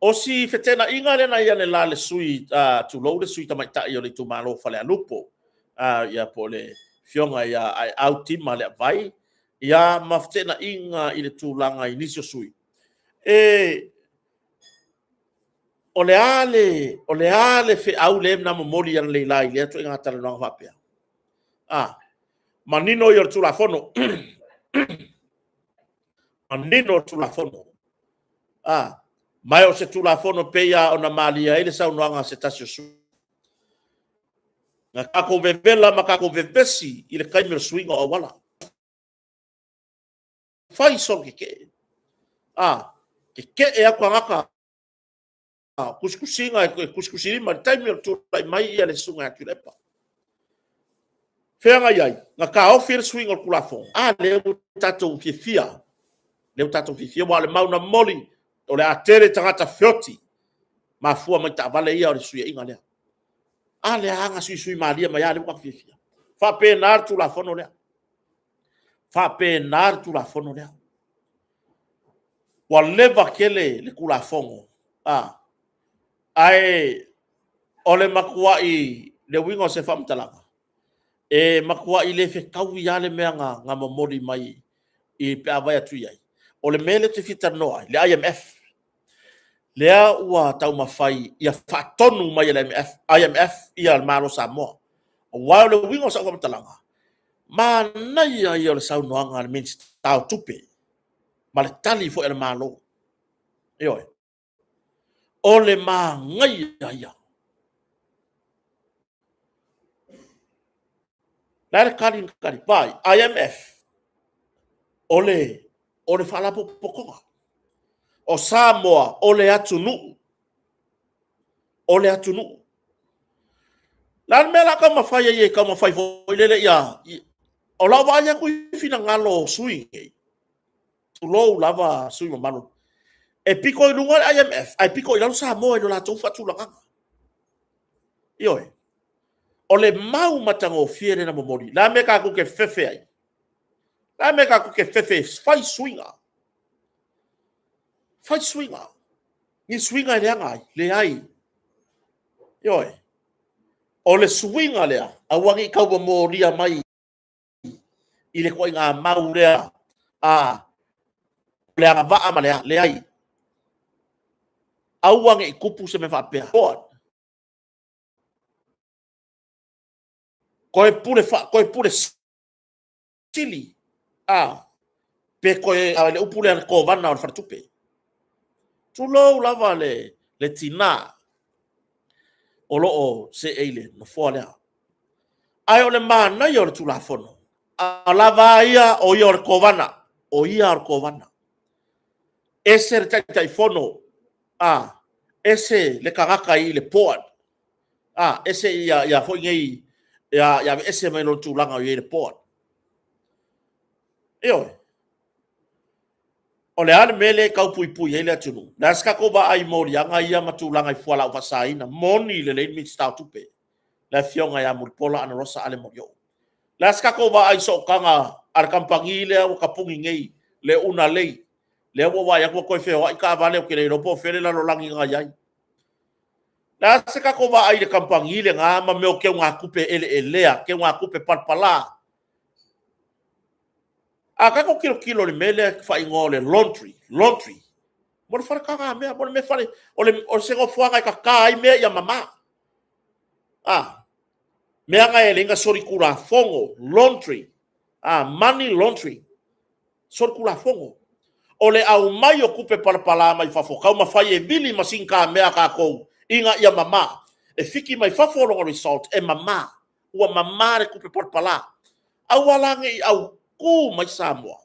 osi fetena inga le na ia le la le sui tu lo le sui tamai ta yo le tu malo fale alupo ya pole fionga ya ai auti male vai ya maftena inga ile tulanga inisio sui ole ale fe au le na moli ya le lai le tu inga tala no fa pe manino yo tu la fono manino tu la fono mai o se tu la fono pe ya ona malia ile sa unanga se tasio su na kako vevela makako vevesi ile kai me swing o wala fai so ke e akwa ngaka kuskusinga kuskusiri ma time tu mai ia le sunga tu lepa fenga yai na ka o fir swing o kula fon le tato fifia le tato fifia wale mauna moli o le atere tangata fioti mafua mai ta vale ia o le suia inga lea le hanga sui malia mai ale kwa fifia fa pe nar tu la fono lea fa pe nar tu la fono lea wa leva kele le kula fongo ai ole makuai le wingo se fam talanga makuai le fe kawi ale meanga nga momori mai i pe avaya tu yai ole mele te fita noa le IMF lea ua tau mawhai ia whatonu mai IMF ia maro Samoa. Wao le wingo sa kwa talanga. Ma nai ia le sau noanga le minst tau tupe. Ma le tali fo ele malo. Ioi. O le ma ngai ia. Lere kari pai. IMF. O le whalapo pokonga. O Samoa o le atunu. O le atunu. Lan mela ka mawhai e ka mawhai fo ilele ia. O la waya kui fina ngalo sui. Tu lo lava sui mamano. E piko i lunga IMF. Ai piko i lalo Samoa ino la tau fatu langanga. Ioi. O le mau matango fiere na momori. La me ka kuke fefe ai. La me ka kuke fefe. Fai swinga. Fai swinga. Ni swinga le angai. Le ai. Ioi. O le swinga lea, awangi kau mo ria mai, i le koi ngā mau lea, le anga vaa ma le ai. Awangi i kupu se me whapea. Koe pule sili, pe koe le upule ana ko vana o le whatupe. Tulou lava le tina, o loo se eile, no fua lea. Ai o le mana i o le tulafono. A lava ia o ia o le kovana. O ia o le kovana. Ese le tai fono. Ese le kangaka i le poad. Ese ia foi ngei. Ia ese mai lo tulanga o ia le poad. Eo. O le ane mele kau pui pui ele atunu. Naska ko ba ai mori anga ia matulanga i fuala o fasaina. Moni le le mit stau tupe. La fionga ia mulpola ana rosa ale morio. Laska ko ba ai so kanga ar kampangi le o kapungi ngei le una lei le o wa ya ko feo ai ka vale o ke le ropo fele la lo langi nga yai. Laska ko ba ai le kampangi le nga ma me o ke nga kupe elea ke nga kupe palpala. Aka ko kilo le mele fa ingole laundry. Mo le fara kanga me mo me fare o se go fuanga ka kai me ya mama. Mea ngai e lenga sori kura fongo, laundry, money laundry, sori kura fongo. O le au mai o kupe palapala mai fafo, kau mawhai e bili masinka mea kākou, inga ia mama, e fiki mai fafo longa result, e mama, ua mama re kupe palapala. Au alange i au kū mai Samoa.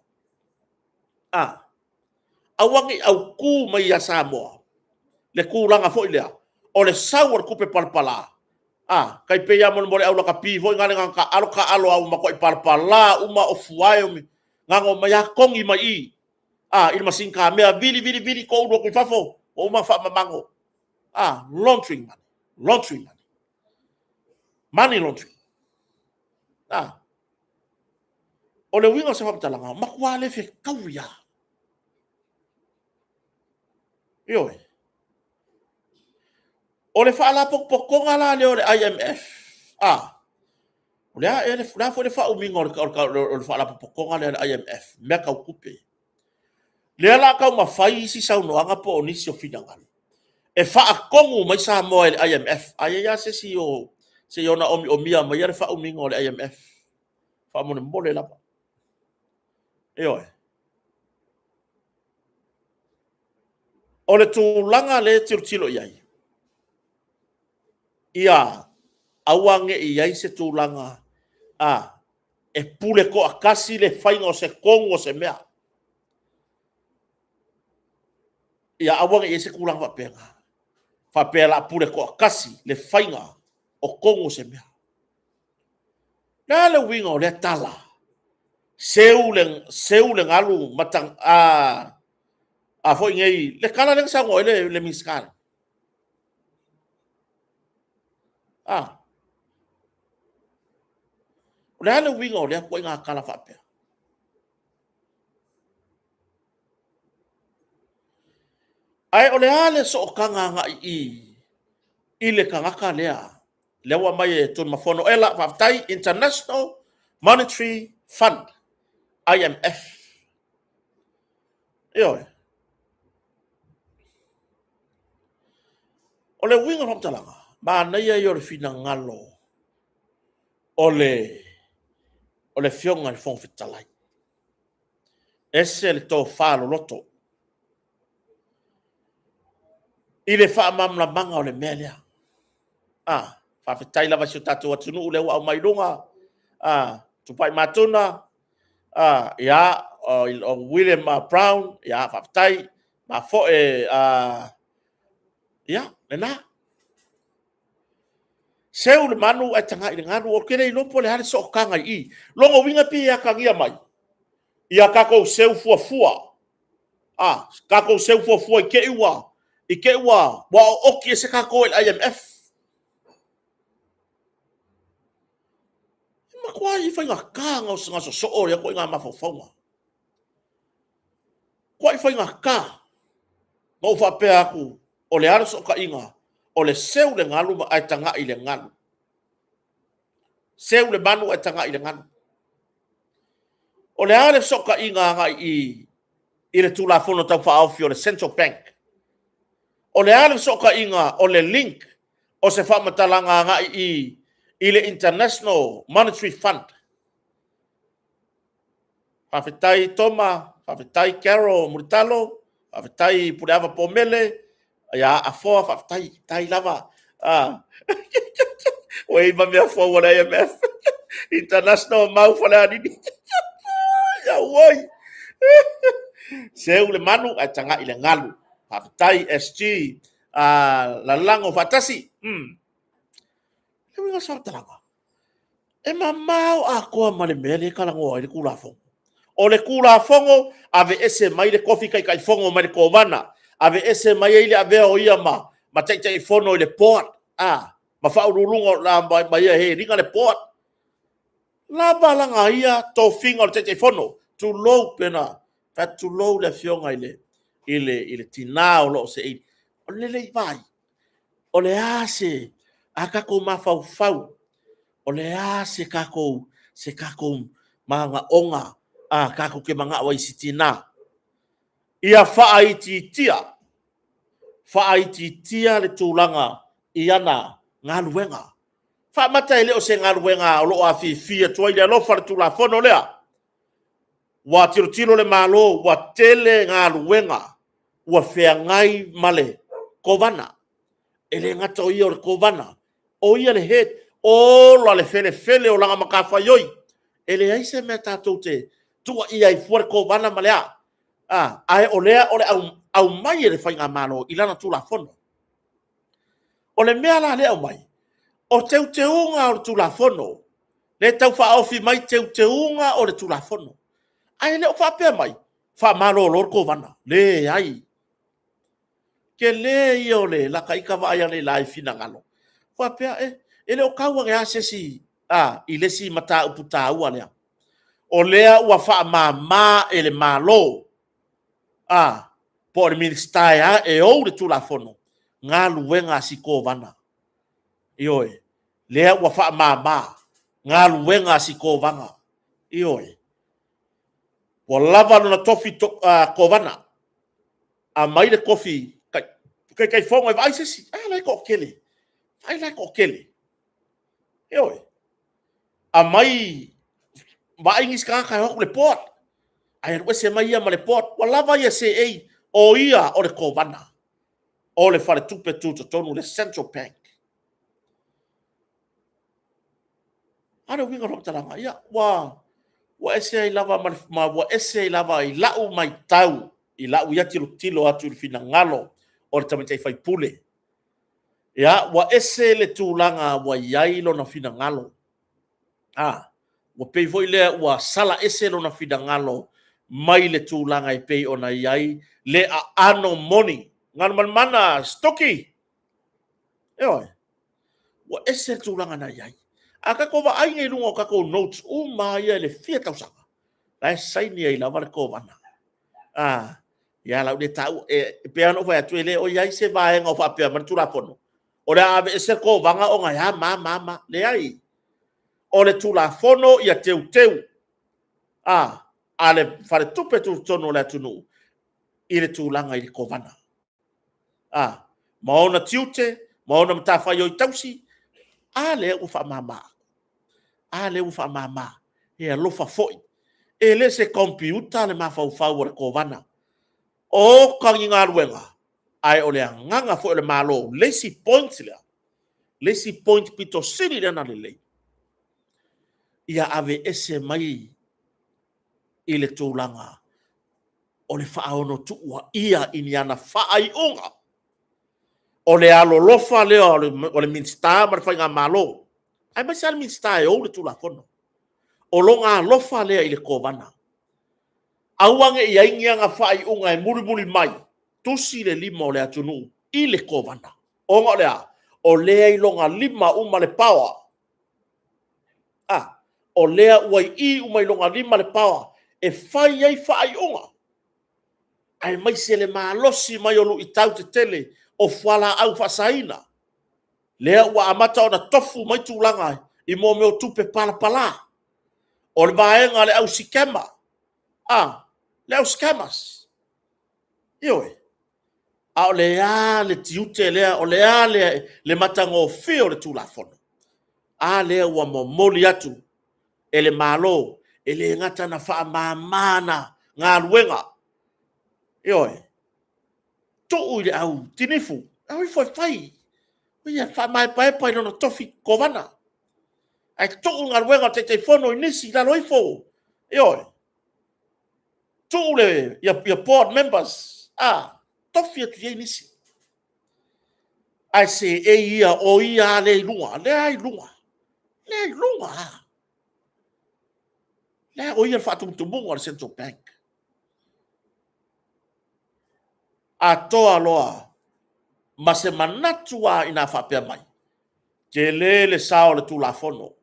Au ange au kū mai a Samoa. Le kūranga fo ilea, o le sauar kupe palapala. Kai pe ya mon mole au ka pi vo ngale ngaka alo au mako i parpala uma o fuai o ngango maya kongi mai il masinka mea vili ko uno ku fafo o ma fa mamango laundry money laundry o le winga se fa talanga makwale fe kauya yo o le fa la pok ngala le o le IMF Lea e le fo le fa umingo o le fa la pokonga le IMF me ka kupe. Lea la ka ma fai si sa no anga po ni si o finanga. E fa a kongu mai sa mo le IMF. Ai ya se yo na o mia mai le fa umingo le IMF. Fa mo mo le la. O le tu langa le tilo yai. Ia awange iai se tu langa e pule ko akasi le fainga o se kongo se mea. Ia awanga iai se kulang wapenga. Whapela pule ko akasi le fainga o kongo se mea. Nā le winga o le tala. Seu le ngalu matang foi ngei le kala le sango le miskara. Nā le winga o le ko inga kala whapea. Ai o le ale so o kanga nga i le kangaka lea. Lewa mai e tun mafono ela whaftai International Monetary Fund IMF. O le winga hom talanga. Ma nei ai o le fina ngalo. O le fionga le fong fitalai. Ese le tō whālo loto. I le wha mamla manga o le mea lea. Whawhitai lava si o tātou atunu ule wa au mai runga. Tupai matuna. Ia o William Brown. Ia whawhitai. Ma fo ia, nena. Seu le manu ai tanga i le nganu o kere i lopo le hale so o kanga i. Longo winga pi ia kangia mai. Ia kako seu fua. Kako seu fua i ke iwa. I ke iwa. Wa o oki e se kako il IMF. Ma kwa i whainga kanga o sanga so o rea ko inga mawhawhaunga. Kwa i whainga ka. Mau whapea aku. O le hale so ka inga. O le seu le ngalu ma ai tanga i le ngalu. seu le manu e tanga i le nganu. O le ale soka inga nga i le tulafono tau whaaofi o le Central Bank. O le ale soka inga o le link o se whamatalanga nga i le International Monetary Fund. Whawhetai Toma, whawhetai Carol Muritalo, whawhetai Pureawa Pomele, ia a foa whawhetai, tai lava. Wei ma mea foa wala IMF. International mau whala anini. Ia wai. Seu le manu a tanga i le ngalu. Whawhetai SG, la lango whatasi. Kami nga sa talanga. E mamau a koa male mele kalango ai le kulafongo. O le kulafongo ave ese mai le kofi kai fongo mai le kovana. Ave ese mai ile ave o ia ma tai fono i le port. Ma whaurulungo la mai he ringa le port. La balanga ia to finga o tai fono. Tu low pena. Tu low le fionga ile tina o lo se i. O le vai. O le ase a kako mafau. O le ase kako se kako manga onga kako ke manga wa isitina. Ia whaititia le tūlanga iana ngaluenga. Whaamatai leo se ngaluenga o lo a fia tuai le alofa le tulafono lea. Wa tiro le malo, wa tele ngaluenga, wa whea ngai male kovana. Ele ngata o ia o le kovana. O ia le het, o la le fele o langa makafa yoi. Ele aise mea tātou te tua ia i fuare kovana malea. Ai o lea o le au mai e le whainga malo i lana tulafono. O le mea la lea o mai. O te unga o le tulafono. Le tau whaofi mai te unga o le tulafono. Ai leo whapea mai. Wha malo o lor kovana. Le ai. Ke le i o le laka ika vaaya le lai fina ngalo. Whapea e leo kaua ke asesi i lesi mata uputa ua lea. O lea ua wha mama e le malo. Po le ministaia e ou le tulafono. Ngā luenga si kovana. Ioe. Lea ua wha mama. Ngā luenga si kovanga. Ioe. Ua lava luna tofi kovana. A mai le kofi. Kai fonga e vai sesi. Ai lai ko kele. Ai lai ko kele. Ioe. A mai. Vai ngis kaka hok le port. Ai rue se mai ia ma le port. Ua lava ia se ei. O ia o le kovana. O le whare tupe tonu le Central Bank. Ana winga rong talanga. Ia, wa ese ai lava wa ese ai lava i lau mai tau. I lau ia tilo atu i fina ngalo. O le tamitai fai pule. Ia, wa ese le tūlanga wa iai lo na fina ngalo. Wa pei voi lea wa sala ese lo na fina ngalo. Mai le tūlanga i pei ona iai. Le a ano moni. Ngan mana stoki. Eoi. Wa ese tūlanga na iai. A kako wa ai ngai lunga o kako notes. Ia le fia tausanga. Lai saini ai lava le kovana. Ia lau le tau. Pea no whai atu ele o iai se vaenga o whapea man tulafono. O le ave ese kovanga o ngai ha mama. Le ai. O le tulafono ia teu. A le whare tupe tono le atunu. I le tūlanga i le kovana. Maona tiute, maona matawhai o i tausi, a le uwha mama. E alofa foi. E le se kompiuta le mawhauwhau o le kovana. O kangi ngā ruenga. Ai o le nganga foi le malo. Lazy Point lea. Lazy Point pito siri lena le lei. Ia ave ese mai i le tūlanga. O le whaaono tuua ia ini ana whaai unga. O le alolofa leo o le minsta ma le whainga malo. Ai mai sa le minsta e ou le tulafono. O longa alofa lea i le kovana. Auange i aingia ngā whaai unga e muri mai. Tusi le lima o le atunu i le kovana. Onga lea. O lea i longa lima uma le pawa. O lea uai i uma i longa lima le pawa. E whai ai whaai unga. Ai mai se le malosi mai olu i tau te tele o whala au whasaina. Lea ua amata o na tofu mai tūlanga i mo me o tupe pala o le vaenga le au sikema le au scammers ioi a o le a le tiute le o le a le matango fio le tulafono a le ua momoli atu e le malo e le ngata na wha mamana ngā ruenga ioi to ui au tinifu au i fai ia fa mai pai no tofi kovana ai to ngā ruenga te fono inisi la loifo ioi to le ia board members tofi atu ia inisi ai se e ia o ia le lunga le o ia fa tu bunga le Central Bank a toa loa ma se manatua ina whapea mai. Ke le sao le tulafono.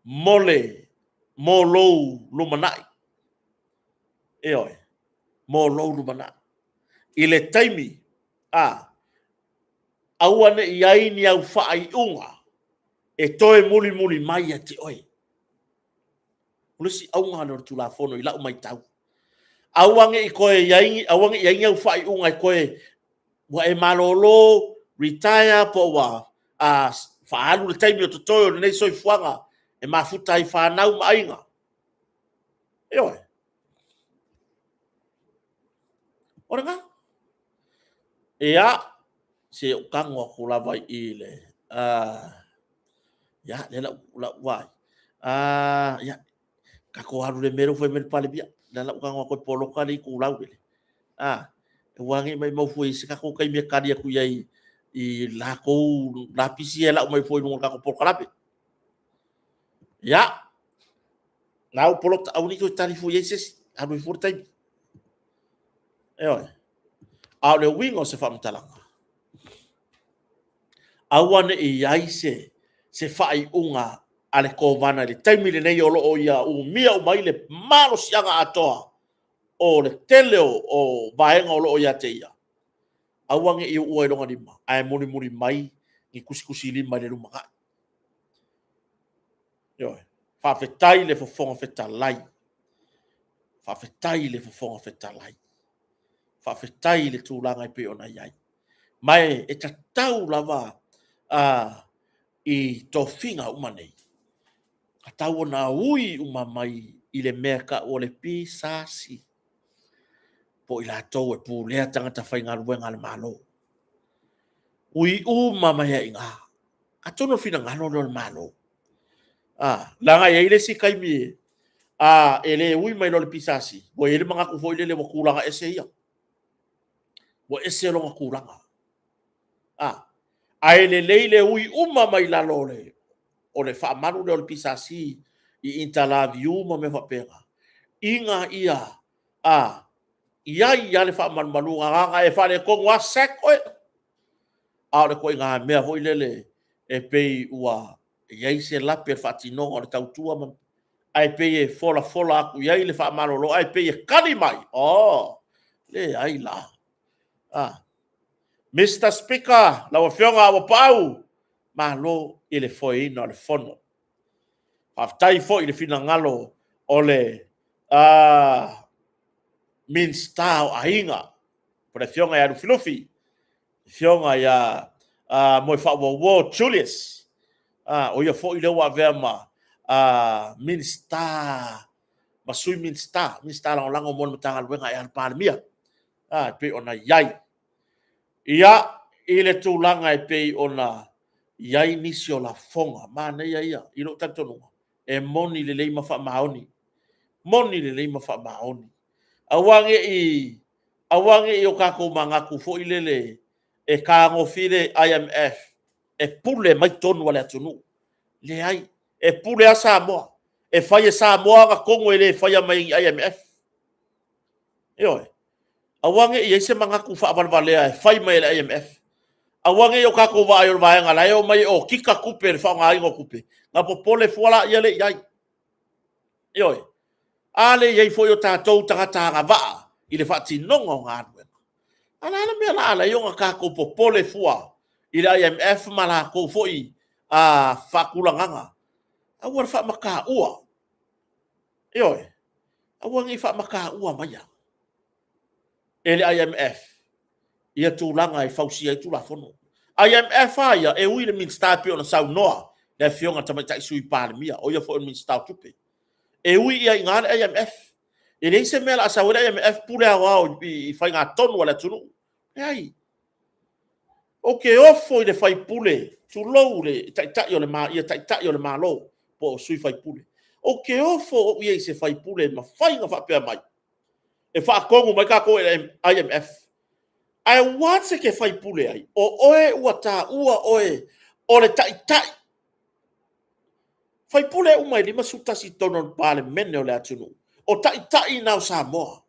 Mole, mo lou lumanai. Eoi, mo lou lumanai. I le taimi, awane i aini au whaai unga, e toe muli mai a te oi. Ulisi aunga le tulafono i lau mai tau. Awange i koe iaingi, awange i aini au whaai unga i koe wa e malolo retire po wa faalu le taimi o totoyo nei soi fuanga e mafuta i whanau mainga eoi orenga ea se o kango kula vai ile ya le la wai ya kako haru le mero foi mer pale bia la kango ko polo kali kula wele wangi mai mau foi se kako kai me kadia ku yai i la ko la pisi la mai foi no kako por kalape ya na polo ta uni ko tali foi ese a do for tai a le wingo se fam talanga awane i ai se fai unga ale ko vana le taimi le nei olo o ia u mia o mai le malo sianga atoa o le tele o vaenga o lo ia te ia. Awange i ua longa lima. Ai muni mai i kusi lima le lumaka. Yo, whawhetai le fofonga whetalai. Whawhetai le fofonga whetalai. Whawhetai le tūlanga i pe ona iai. Mai e tatau lava i tofinga umanei. A tau na ui umamai i le meka o le pisasi. Po i la tau e pu lea tangata whai ngā ruenga le malo. Ui umamai e inga. A tono fina ngano le malo. Langa e ile si kai mi ele ui mai lo le pisasi. Bo ele manga ku foi le wakulanga ese ia. Bo ese lo wakulanga. A ele leile ui umamai la lole. O le wha manu le pisasi i interlaviu ma me whapega. Inga ia ia le wha manu nganga e wha le kongu a seko e. A le koe ngā mea hoi lele e pei ua iai se lape wha tino o le tautua ma. Ai pei e fola aku iai le wha manu lo ai pei e kani mai. Le ai la. Mr. Speaker, la wafionga wa pau. Ma lo i le foi ina le fono. Aftai fo i le fina ngalo o le min style ainga. Pore fionga ya rufilufi. Fionga ya moi fa wo Julius. O ia fo i le wa verma min star. Masui min star lang lango mon matanga luenga ya palmia. Pe ona yai. Ia i le tūlanga e pe ona iai nisi o la fonga, mana ia, i lo tatonunga, e moni le leima wha maoni. Moni le leima wha maoni. Awange i o kako mangaku fo i lele, e kāngo file IMF, e pule mai tonu wale atunu. Le ai, e pule a Samoa, e whaia Samoa nga kongo e le whaia mai IMF. Ioi, awange i eise mangaku wha abalvalea, e whai mai le IMF. Awange yo kako va yo vaenga la yo mai o kika kupe le fa nga ingo kupe nga popole fola ia le iai yoi ale iai fo yo tatou tanga va i le fati nongo nga adu ala me la yo nga kako popole fua i le IMF mala ko foi whakulanganga. Awa wha maka ua. Ioi. Awa ngi wha maka ua maya. Ele IMF. Ia tūlanga e whausia i tūla whono. IMF aia e ui le min stapi o na sau noa. Le fionga tamaitai sui pāremia. O ia fo min stau tupe. E ui ia ingane IMF. E nei se mela asa wera IMF pule awao i whai ngā tonu wala tunu. E ai. O ke ofo i le whai pule. Tu lou le taitai o le maa. Ia taitai o le maa lo. Po sui whai pule. O ke ofo o ia i se whai pule. Ma whai ngā whapea mai. E whaakongu mai kako e IMF. Ai watse ke whai pule ai. O oe ua tā ua oe. O le taitai. Whai pule umai lima sutasi tono pale mene o le atunu. O taitai nau Samoa.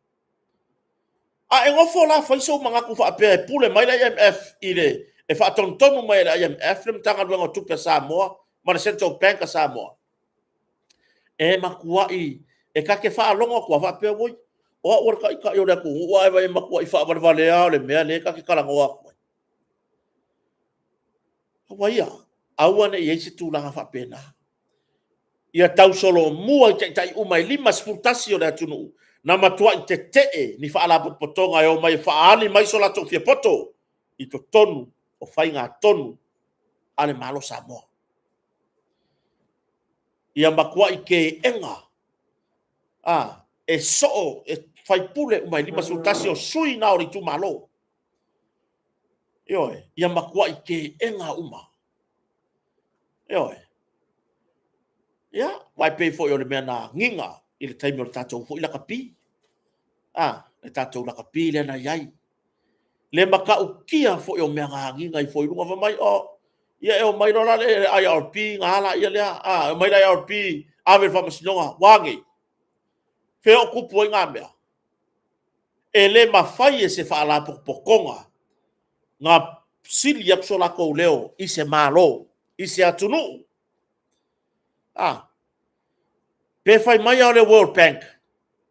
A e ngofo la whaiso mangaku whaapea e pule mai le IMF i le. E whaatontonu mai le IMF. Le mtanga luenga tupe Samoa. Ma le Central Bank a Samoa. E makua i. E kake whaalonga kua whaapea woi. O ora ka ika yo le ku. Ua e vai makua i whaavale au le mea le kake karangoa kua. Hawaia. Awane i eisi tūlanga whaapea na. Ia tau solo mua i tai umai lima spultasi o le atunu. Na matua i te tee ni whaala potonga e o mai whaali mai so lato fia poto. I to tonu o whai ngā tonu ale malo Samoa. Ia makua i ke enga. E soo e whai pule umai lima spultasi o sui na ori tu malo. Ioe, ia makua i ke enga uma. Ioe. Ya, vai pay for yo le mena nginga i le taimi o le tatou fo i la kapi. Le tatou la kapi le na yai. Le maka ukia fo yo mea nginga i fo i lunga fa mai o. Ia e o mai rola le IRP ngala ia lea. Mai le IRP ave fa masinonga wangi. Fe o kupu i ngā mea. E le mawhai e se whaala pokonga. Ngā sili apso lako leo i se malo. I se atunu. Pe fai mai au le World Bank.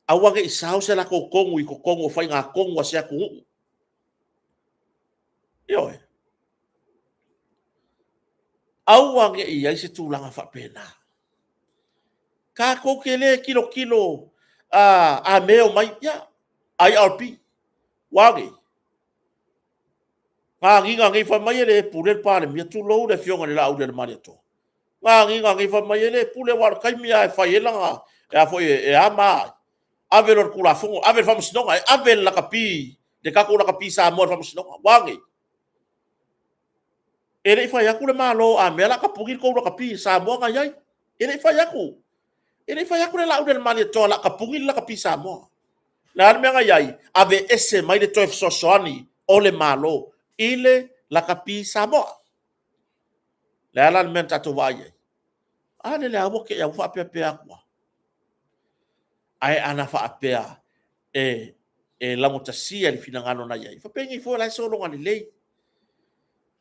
Awage i sao se la kongu i kongu fai ngā kongu a se aku. Ioe. Awage i ai se tūlanga whapena. Ka koke le kilo a meo mai ia. IRP. Wage. Ngā nginga ngai whai mai le pule pāne mia tu lou le fionga le lau le mani ato. Ngā nginga ngai whai mai le pule wara kaimia e whai elanga. E a foi e ama. Ave lor kula fongo. Ave vamos sinonga. Ave la kapi. De kako la kapi sa amor vamos sinonga. Wangi. E rei whai aku le malo a mea la kapungi kou la kapi sa amor nga yai. E rei whai aku. E rei whai aku le lau le mani ato la kapungi la kapi sa amor. La ane mea nga yai. Ave ese mai le toef sosoani o le malo. Ile la kapi sa amor. Le ala mea tato vai yai. Ale le awo ke ya whapea pea kua. Ai ana whaapea e lamotasia ni finangano na iai. Whapengi fo lai solonga ni lei.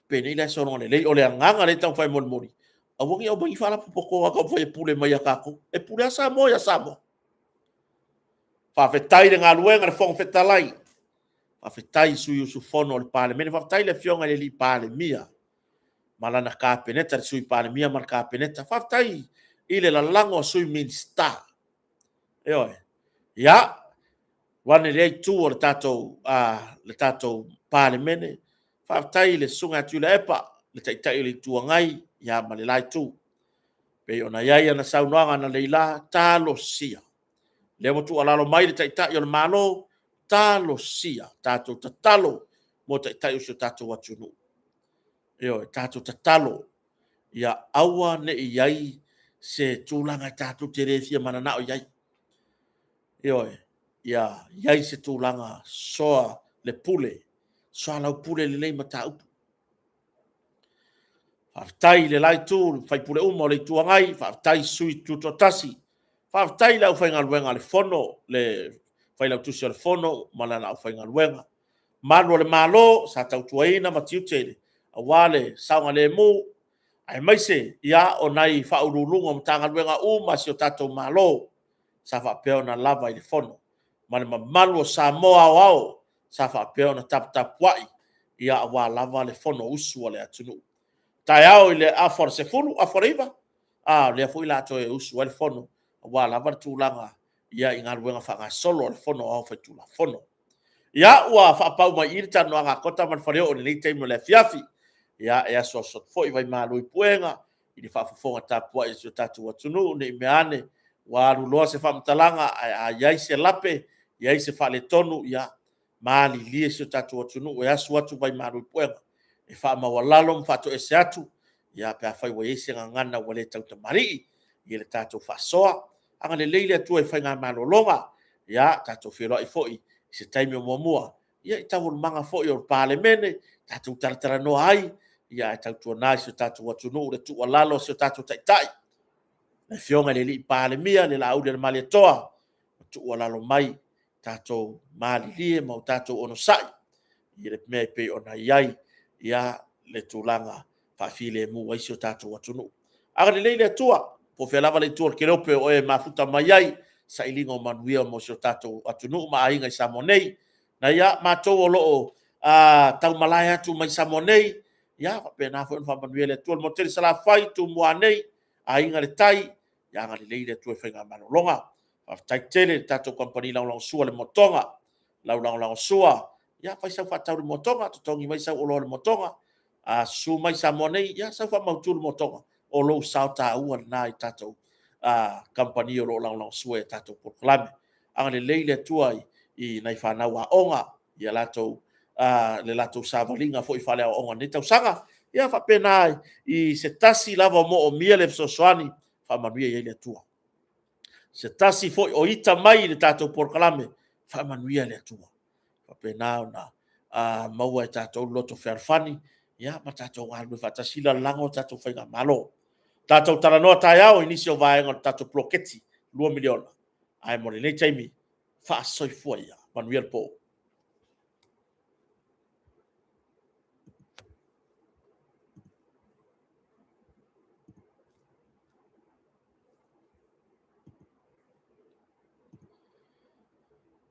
Pene lai solonga ni lei. O le anganga le tau whai moni. A wangi au bangi whala pupoko a kau whai pule mai a kako. E pule a Samoa ya Samoa. Whawhetai le ngā luenga le whong whetalai. Whawhetai sui usu whono le pāle. Mene whawhetai le fionga le li pāle mia. Malana kāpeneta le sui pāle mia mar kāpeneta. Whawhetai i le lalango sui min star. Eoi. Ya. Wane le tu o le tatou pāle mene. Whaatai le sunga atu le epa. Le taitai le tua ngai. Ya ma le lai tu. Pe ona iai ana saunoanga na leila. Talo sia. Le watu alalo mai le taitai o le malo. Talo sia. Tatou tatalo. Mo taitai o si tatou watunu. Eoi. Tatou tatalo. Ya awa ne iai. Se tūlanga tatou teresia manana o iai. Ioe, ia iai se tūlanga soa le pule, soa lau pule le lei mata upu. Whaftai le lai tū, whai pule uma o le tuangai, whaftai sui tutotasi, whaftai lau whainga luenga le fono, le whai lau tusi o le fono, malana au whainga luenga. Mano le malo, sa tau tuaina matiutele, a wale, saunga le mu, ai maise, ia o nai whaurulunga mtanga luenga si o tatou malo, sa whapeo na lava i le fono. Mane mamalu o Samoa o ao, sa whapeo na tap wai, ia awa lava le fono usu o le atunu. taiao ile afor se fulu aforiva le foi la to e usu al fono wa la var tulanga ia inga ruenga fa solo al fono au fa tula fono ia wa fa pau mai irta no nga kota man fare o ni time le fiafi ia e so foi vai malo i puenga i fa fo ta po e so tatu wa tunu ne meane wa rulo se fa mtalanga ia se lape ia se fa le tonu ia mali lie so tatu wa tunu o ia so atu vai malo i puenga e fa ma walalo mfa to e se atu ia pe fa wa ese ngana wale tau te mari i le tatu fa soa anga le leile tu e fa nga malo longa ia tatu filo i foi se taimi o mua ia i tau manga fo i o parlemene tatu taratara no ai ia i tau tuanai se tatu watunu le tu alalo se tatu taitai le fionga le li parlemia le lau le mali toa tu alalo mai tatu mali lie mau tatu ono sai i le mea pe ona iai ia le tulanga fa file mu ai se tatu watunu aga le leile tua po fe lava le tua ke rope o e mafuta mai ai sa ilingo manuia mo se tatu atunu ma ainga sa monei na ia matou o loo tau malaya tu mai sa monei ia pe na fo fa manuia le tua mo tere sala fai tu mo nei ainga le tai ia nga le leile tu fe nga malolonga fa tai tele tatu company la sua le motonga la sua ia fa sa fa tau le motonga to tongi mai sa o lo le motonga su mai sa monei ia sa fa mautu le motonga o lo sa ta u na i tatu company o lo sue tatu proclame anga le leile tua i nai fana wa onga ia lato le lato savalinga foi fale onga ni tau sanga ia fa pena i se tasi lava mo o miele so soani fa manuia ia le tua se tasi foi o ita mai le tatu proclame fa manuia le tua fa pena na maua tatu loto ferfani ia ma tatu ngalu fa tasila lango tatu fa malo tatu taranoa taiao inisio vaenga tatu ploketi 2 miliona ai mo le taimi fa soifua ia manuel po